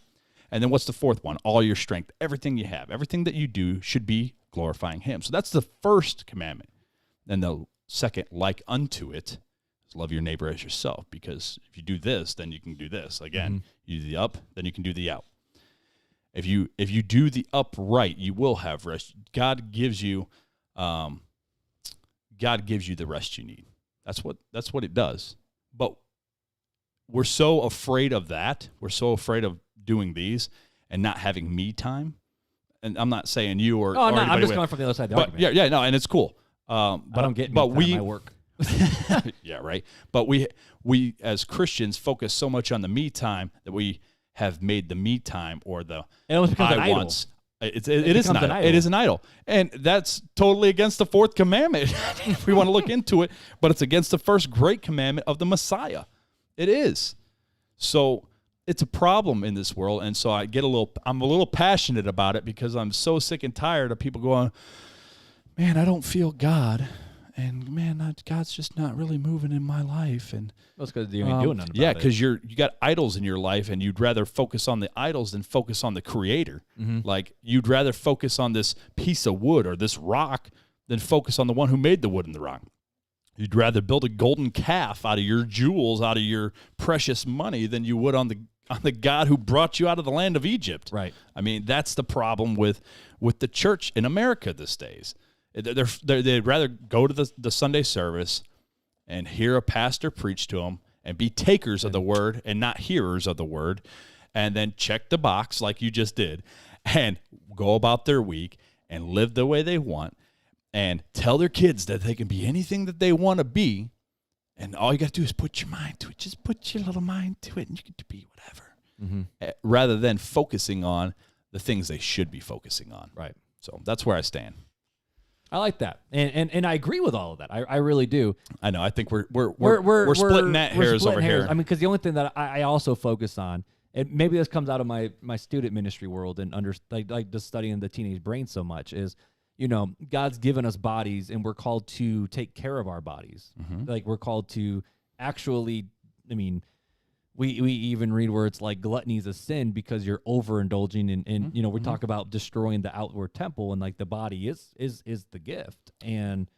And then what's the fourth one? All your strength, everything you have, everything that you do should be glorifying Him. So that's the first commandment. Then the second, like unto it, is love your neighbor as yourself, because if you do this, then you can do this. Again, mm-hmm. You do the up, then you can do the out. If you do the upright, you will have rest. God gives you the rest you need. That's what it does. But we're so afraid of that. We're so afraid of doing these and not having me time. And I'm not saying you or no, I'm just going from the other side of the argument. Yeah, no, and it's cool. I don't get me time at my work. Yeah, right. But we as Christians focus so much on the me time that we have made the me time or the it almost becomes an idol. It is an idol. It is an idol. And that's totally against the fourth commandment if we want to look into it, but it's against the first great commandment of the Messiah. It is. So it's a problem in this world, and so I'm a little passionate about it because I'm so sick and tired of people going, man, I don't feel God. And man, God's just not really moving in my life. And that's because you ain't doing nothing about it. Yeah, because you got idols in your life, and you'd rather focus on the idols than focus on the Creator. Mm-hmm. Like you'd rather focus on this piece of wood or this rock than focus on the one who made the wood and the rock. You'd rather build a golden calf out of your jewels, out of your precious money, than you would on the God who brought you out of the land of Egypt. Right. I mean, that's the problem with the church in America these days. They'd rather go to the Sunday service and hear a pastor preach to them and be takers of the word and not hearers of the word, and then check the box like you just did and go about their week and live the way they want and tell their kids that they can be anything that they want to be And all you got to do is put your mind to it. Just put your little mind to it, and you get to be whatever. Rather than focusing on the things they should be focusing on. Right. So that's where I stand. I like that, and I agree with all of that. I really do. I know. I think we're splitting that hairs over here. I mean, because the only thing that I also focus on, and maybe this comes out of my student ministry world and like just studying the teenage brain so much, is, you know, God's given us bodies and we're called to take care of our bodies. Like we're called to actually, I mean, we even read where it's like gluttony is a sin because you're overindulging and you know, we talk about destroying the outward temple, and like the body is the gift.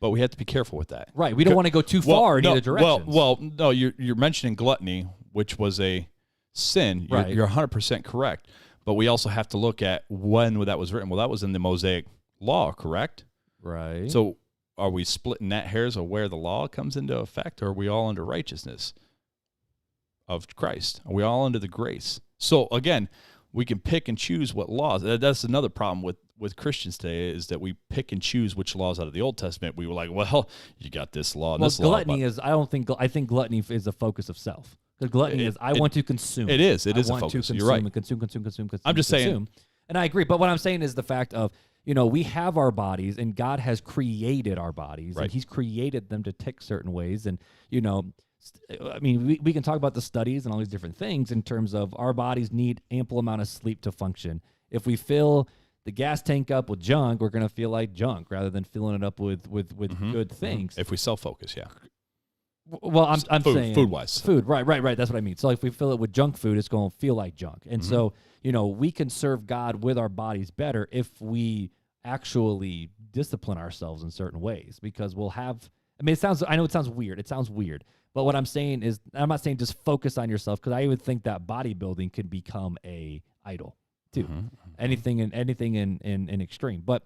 But we have to be careful with that. Right. We don't want to go too far in either direction. No, you're mentioning gluttony, which was a sin. You're 100% correct. But we also have to look at when that was written. Well, that was in the Mosaic law, correct? Right. So are we splitting that hairs of where the law comes into effect, or are we all under righteousness of Christ? Are we all under the grace? So again, we can pick and choose what laws. That's another problem with Christians today, is that we pick and choose which laws out of the Old Testament. We were like, well, you got this law, this law. Gluttony is, I think gluttony is a focus of self. Because gluttony is, I want to consume. It is. It is a focus. You're right. And consume. I'm just saying. And I agree. But what I'm saying is the fact of, you know, we have our bodies, and God has created our bodies, and He's created them to tick certain ways. And, you know, I mean, we can talk about the studies and all these different things in terms of our bodies need ample amount of sleep to function. If we fill the gas tank up with junk, we're going to feel like junk rather than filling it up with good things. If we self-focus, yeah. Well, I'm saying food-wise. Food, right. That's what I mean. So if we fill it with junk food, it's going to feel like junk. And so, you know, we can serve God with our bodies better if we actually discipline ourselves in certain ways, because we'll have, I mean, I know it sounds weird, but what I'm saying is, I'm not saying just focus on yourself, because I even think that bodybuilding could become a idol too. Anything in extreme. But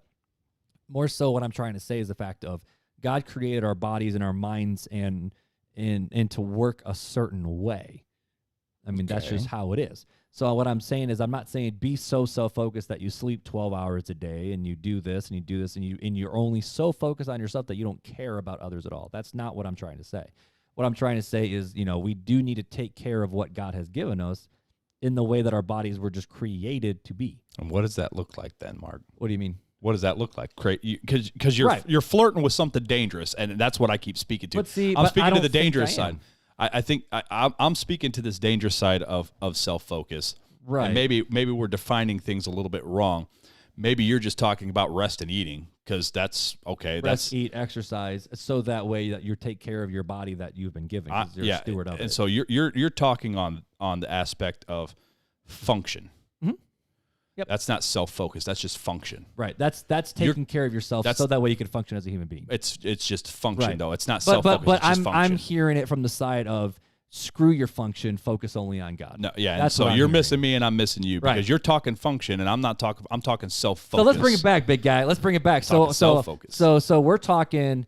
more so what I'm trying to say is the fact of God created our bodies and our minds and to work a certain way. I mean, that's just how it is. So what I'm saying is, I'm not saying be so self-focused that you sleep 12 hours a day and you do this and you do this and you're only so focused on yourself that you don't care about others at all. That's not what I'm trying to say. What I'm trying to say is, you know, we do need to take care of what God has given us in the way that our bodies were just created to be. And what does that look like then, Mark? What do you mean? What does that look like? Because you're flirting with something dangerous, and that's what I keep speaking to. I'm speaking to the dangerous side. I think I'm speaking to this dangerous side of self-focus. Right. And maybe we're defining things a little bit wrong. Maybe you're just talking about rest and eating, because that's okay. Rest, eat, exercise, so that way that you take care of your body that you've been given. You're a steward of it. And so you're talking on the aspect of function. Yep. That's not self-focus. That's just function. Right. That's taking care of yourself, so that way you can function as a human being. It's just function, though. It's not self-focus. But it's just function. I'm hearing it from the side of screw your function, focus only on God. No, yeah. And so you're missing me and I'm missing you, because you're talking function and I'm talking self-focus. So let's bring it back, big guy. Let's bring it back. So we're talking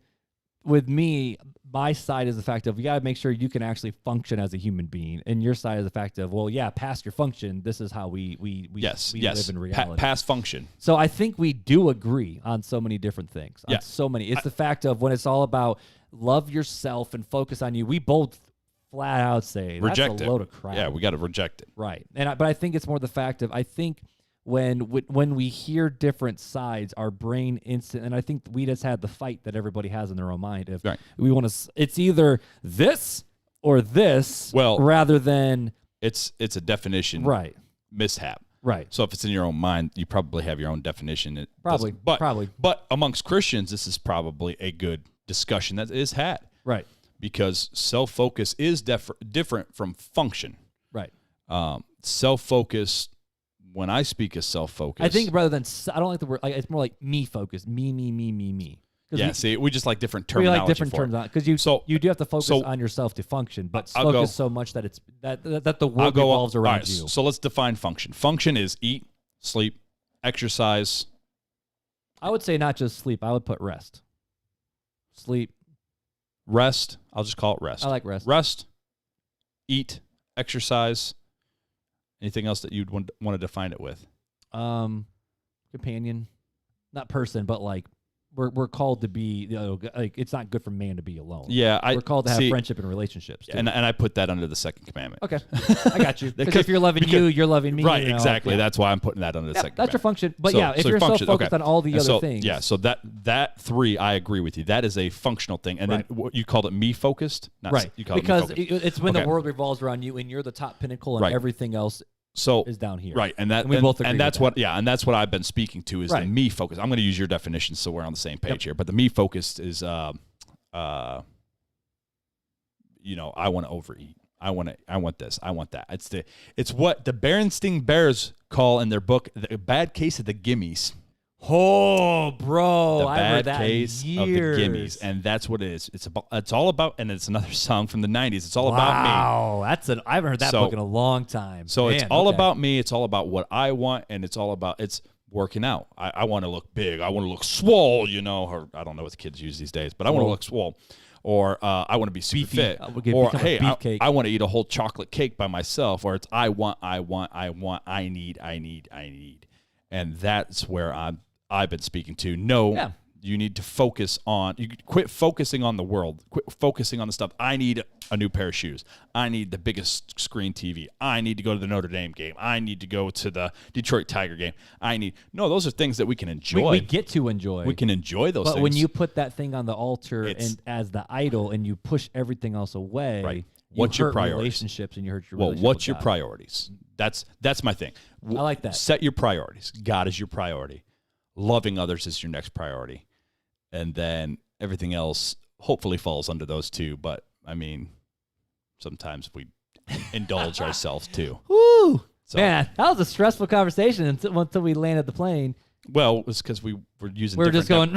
with me. My side is the fact of, you got to make sure you can actually function as a human being, and your side is the fact of, well, yeah, past your function, this is how we live in reality. Past function. So I think we do agree on so many different things. On so many. It's the fact of, when it's all about love yourself and focus on you, we both flat out say that's a load of crap. Yeah, we got to reject it. Right. But I think it's more the fact of, I think when we hear different sides, our brain instant, and I think we just had the fight that everybody has in their own mind. If we want to, it's either this or this, rather than it's a definition mishap. Right. So if it's in your own mind, you probably have your own definition. Probably. But amongst Christians, this is probably a good discussion that is had. Right. Because self-focus is different from function. Right. Self-focus. When I speak of self-focus, I think rather than, I don't like the word, it's more like me focus, me. Yeah, we just like different terminology. We like different terms on it, because you do have to focus on yourself to function, but focus so much that it's that the world revolves around you. So let's define function. Function is eat, sleep, exercise. I would say not just sleep. I would put rest, sleep, rest. I'll just call it rest. I like rest. Rest, eat, exercise. Anything else that you'd want to define it with? Companion, not person, but like we're called to be, like it's not good for man to be alone. Yeah, we're called to have friendship and relationships too. And I put that under the second commandment. Okay, I got you. Because if you're loving you, you're loving me. Right, exactly. That's why I'm putting that under the second That's your commandment. function. But if you're so focused on all the other things. Yeah, so that 3, I agree with you. That is a functional thing. And then you called it me focused? Right. You called because it me focused. it's when the world revolves around you and you're the top pinnacle and everything else is down here. Right. And we both agree that's with and that's what I've been speaking to is the me focus. I'm going to use your definition so we're on the same page here. But the me focused is I want to overeat. I want this. I want that. It's what the Berenstain Bears call in their book the bad case of the gimmies. Oh, bro, I've heard that case in of the years. gimmies, and that's what it is. It's all about, and it's another song from the '90s. It's all about me. Wow, I haven't heard that book in a long time. So it's all about me. It's all about what I want, and it's working out. I want to look big. I want to look swole. Or I don't know what the kids use these days, but I want to look swole. Or I want to be super fit. Or hey, I want to eat a whole chocolate cake by myself. Or it's I need. And that's where I've been speaking to. No, you need to focus on. You quit focusing on the world. Quit focusing on the stuff. I need a new pair of shoes. I need the biggest screen TV. I need to go to the Notre Dame game. I need to go to the Detroit Tiger game. Those are things that we can enjoy. We get to enjoy. We can enjoy those things. But when you put that thing on the altar and as the idol and you push everything else away, what's your priorities? Relationships and you hurt your relationship. Well, what's your priorities? That's my thing. I like that. Set your priorities. God is your priority. Loving others is your next priority. And then everything else hopefully falls under those two. But, sometimes we indulge ourselves too. Woo! So, man, that was a stressful conversation until we landed the plane. Well, it was because we were using we were just going.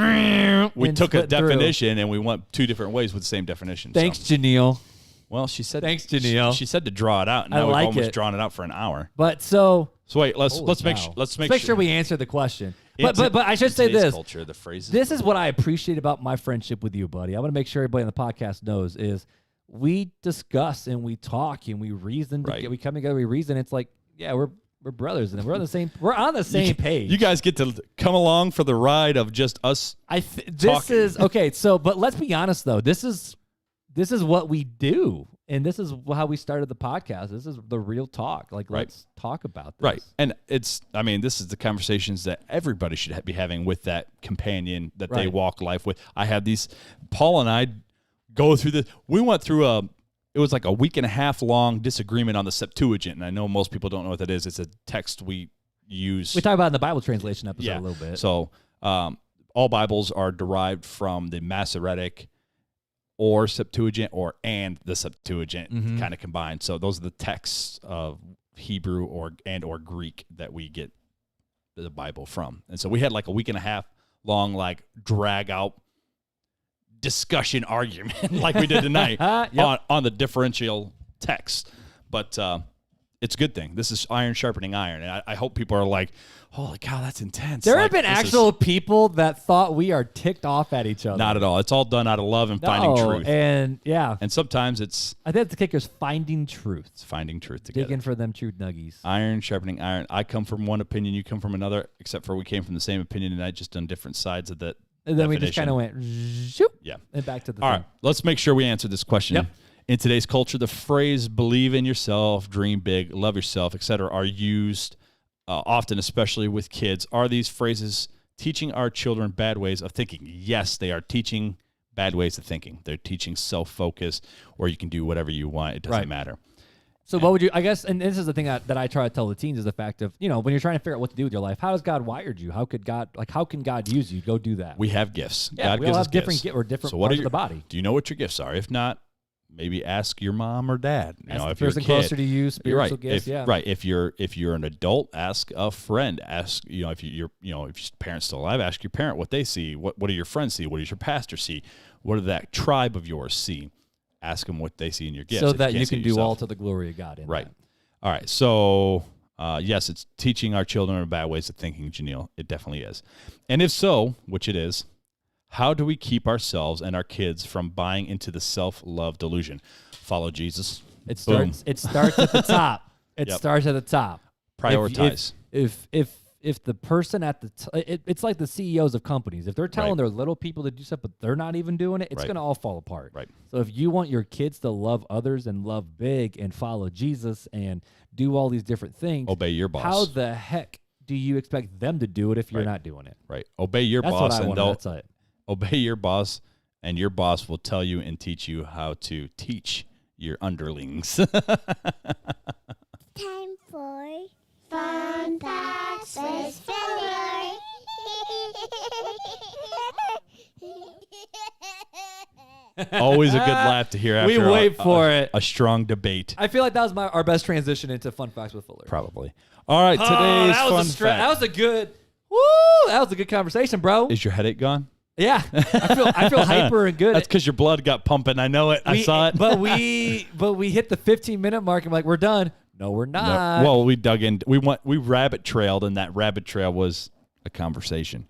We took a definition and we went 2 different ways with the same definition. Thanks, Janeal. Well, she said. Thanks, Janeal. She said to draw it out. And now we've almost drawn it out for an hour. But so wait, let's make sure we answer the question. But I should say this. Culture, the phrases. This is what I appreciate about my friendship with you, buddy. I want to make sure everybody on the podcast knows is we discuss and we talk and we reason. We come together, we reason. It's like, we're brothers and we're on the same page. You guys get to come along for the ride of just us. This is okay. So, but let's be honest though. This is what we do. And this is how we started the podcast. This is the real talk. Let's talk about this. Right. And this is the conversations that everybody should be having with that companion that they walk life with. I had Paul and I go through this. We went through it was like a week and a half long disagreement on the Septuagint. And I know most people don't know what that is. It's a text we use. We talk about it in the Bible translation episode a little bit. So all Bibles are derived from the Masoretic or Septuagint and the Septuagint kind of combined. So those are the texts of Hebrew or Greek that we get the Bible from. And so we had like a week and a half long drag out discussion argument like we did tonight on the differential text. But it's a good thing. This is iron sharpening iron. And I hope people are like, holy cow, that's intense. There have been actual people that thought we are ticked off at each other. Not at all. It's all done out of love and finding truth. And and sometimes it's... I think the kicker is finding truth. It's finding truth together. Digging for them truth nuggies. Iron sharpening iron. I come from one opinion, you come from another, except for we came from the same opinion and I just on different sides of that. And then we just kind of went, zoop, and back to the All thing. right, let's make sure we answer this question. Yep. In today's culture, the phrase "believe in yourself," "dream big," "love yourself," etc., are used often, especially with kids. Are these phrases teaching our children bad ways of thinking? Yes, they are teaching bad ways of thinking. They're teaching self-focus, or you can do whatever you want. It doesn't matter. So what would you, I guess, and this is the thing that I try to tell the teens is the fact of, when you're trying to figure out what to do with your life, how has God wired you? How can God use you? Go do that. We have gifts. Yeah, God we gives all us have different gifts. Or different So parts of the body. Do you know what your gifts are? If not, maybe ask your mom or dad. Ask the if you're a person kid, closer to you, spiritual gifts. If you're an adult, ask a friend. Ask if your parents still alive, ask your parent what they see. What do your friends see? What does your pastor see? What does that tribe of yours see? Ask them what they see in your gifts, so that you can do all to the glory of God. Right. All right. So yes, it's teaching our children bad ways of thinking, Janeal. It definitely is. And if so, which it is, how do we keep ourselves and our kids from buying into the self-love delusion? Follow Jesus. It starts at the top. It starts at the top. Prioritize. If if the person at the it's like the CEOs of companies. If they're telling their little people to do stuff, but they're not even doing it, it's going to all fall apart. Right. So if you want your kids to love others and love big and follow Jesus and do all these different things, obey your boss. How the heck do you expect them to do it if you're not doing it? Right. Obey your That's boss, what I and want. they'll That's it. obey your boss, and your boss will tell you and teach you how to teach your underlings. Time for Fun Facts with Fuller. Always a good laugh to hear after We wait for it. A strong debate. I feel like that was our best transition into Fun Facts with Fuller. Probably. All right, today's fun fact. That was a good. Woo! That was a good conversation, bro. Is your headache gone? Yeah, I feel hyper and good. That's because your blood got pumping. I know it. I saw it. But we hit the 15-minute mark. I'm like, we're done. No, we're not. No. Well, we dug in. We rabbit trailed, and that rabbit trail was a conversation.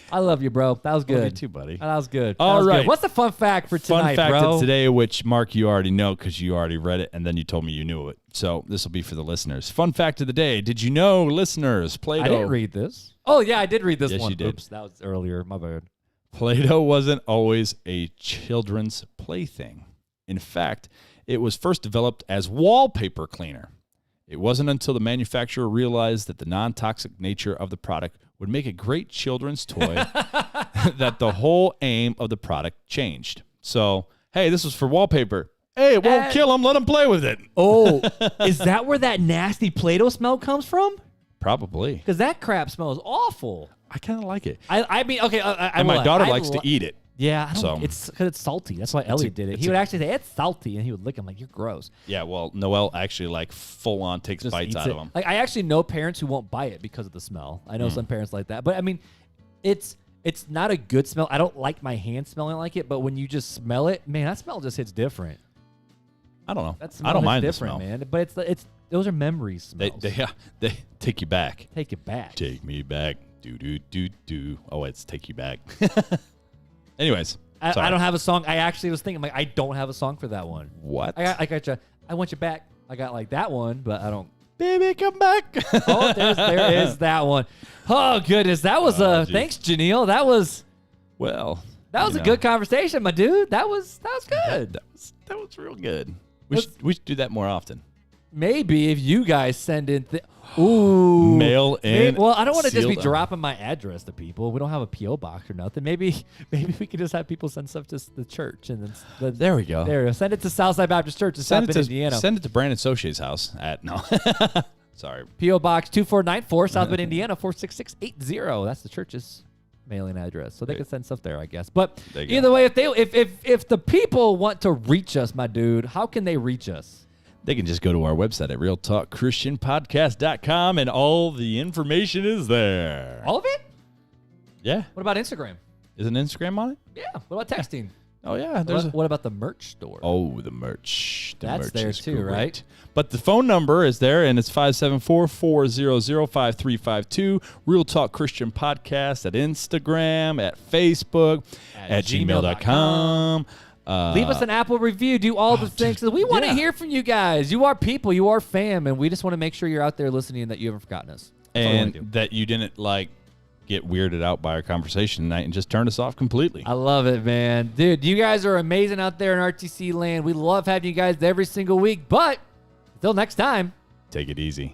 I love you, bro. That was good. Love you too, buddy. That was good. All right. Good. What's the fun fact for tonight, fun fact bro? of today, which Mark, you already know because you already read it, and then you told me you knew it. So this will be for the listeners. Fun fact of the day: did you know, listeners, Play-Doh? I didn't read this. Oh yeah, I did read this Yes, one. you did. Oops, that was earlier. My bad. Play-Doh wasn't always a children's plaything. In fact, it was first developed as wallpaper cleaner. It wasn't until the manufacturer realized that the non-toxic nature of the product would make a great children's toy that the whole aim of the product changed. So, hey, this was for wallpaper. Hey, it won't kill them. Let them play with it. Oh, is that where that nasty Play-Doh smell comes from? Probably. Because that crap smells awful. I kind of like it. I mean, okay. And my daughter likes to eat it. Yeah, I don't, So- it's because it's salty. That's why Elliot did it. He would actually say, it's salty, and he would lick him like, you're gross. Yeah, well, Noelle actually like full on takes Just bites eats out it. of them. Like, I actually know parents who won't buy it because of the smell. I know some parents like that. But, I mean, it's not a good smell. I don't like my hand smelling like it, but when you just smell it, man, that smell just hits different. I don't know. That smell I don't hits mind the different, smell. man. But those are memory smells. They take you back. Take it back. Take me back. Do do do do. Oh, it's take you back. Anyways, I don't have a song. I actually was thinking, like, I don't have a song for that one. What? I got you. I want you back. I got like that one, but I don't. Baby, come back. Oh, there is that one. Oh goodness, that was geez. thanks, Janeal. That was a good conversation, my dude. That was good. That was real good. We should do that more often. Maybe if you guys send in ooh, Mail in. Well, I don't want to just be sealed- dropping my address to people. We don't have a PO box or nothing. Maybe we could just have people send stuff to the church and then There we go. there. Send it to Southside Baptist Church in South Bend, Indiana. Send it to Brandon Soche's house at no. Sorry. PO Box 2494, South Bend, Indiana 46680. That's the church's mailing address, so they can send stuff there, I guess. But There you either way, if the people want to reach us, my dude, how can they reach us? They can just go to our website at realtalkchristianpodcast.com and all the information is there. All of it? Yeah. What about Instagram? Is an Instagram on it? Yeah. What about texting? Oh, yeah. What about the merch store? Oh, the merch. That's merch there is too, great. right? But the phone number is there, and it's 574-400-5352. Real Talk Christian Podcast at Instagram, at Facebook, at gmail.com. Leave us an Apple review. Do all the things. We want to yeah. hear from you guys. You are people. You are fam. And we just want to make sure you're out there listening and that you haven't forgotten us. That's all we wanna do. And that you didn't, get weirded out by our conversation tonight and just turn us off completely. I love it, man. Dude, you guys are amazing out there in RTC land. We love having you guys every single week. But until next time. Take it easy.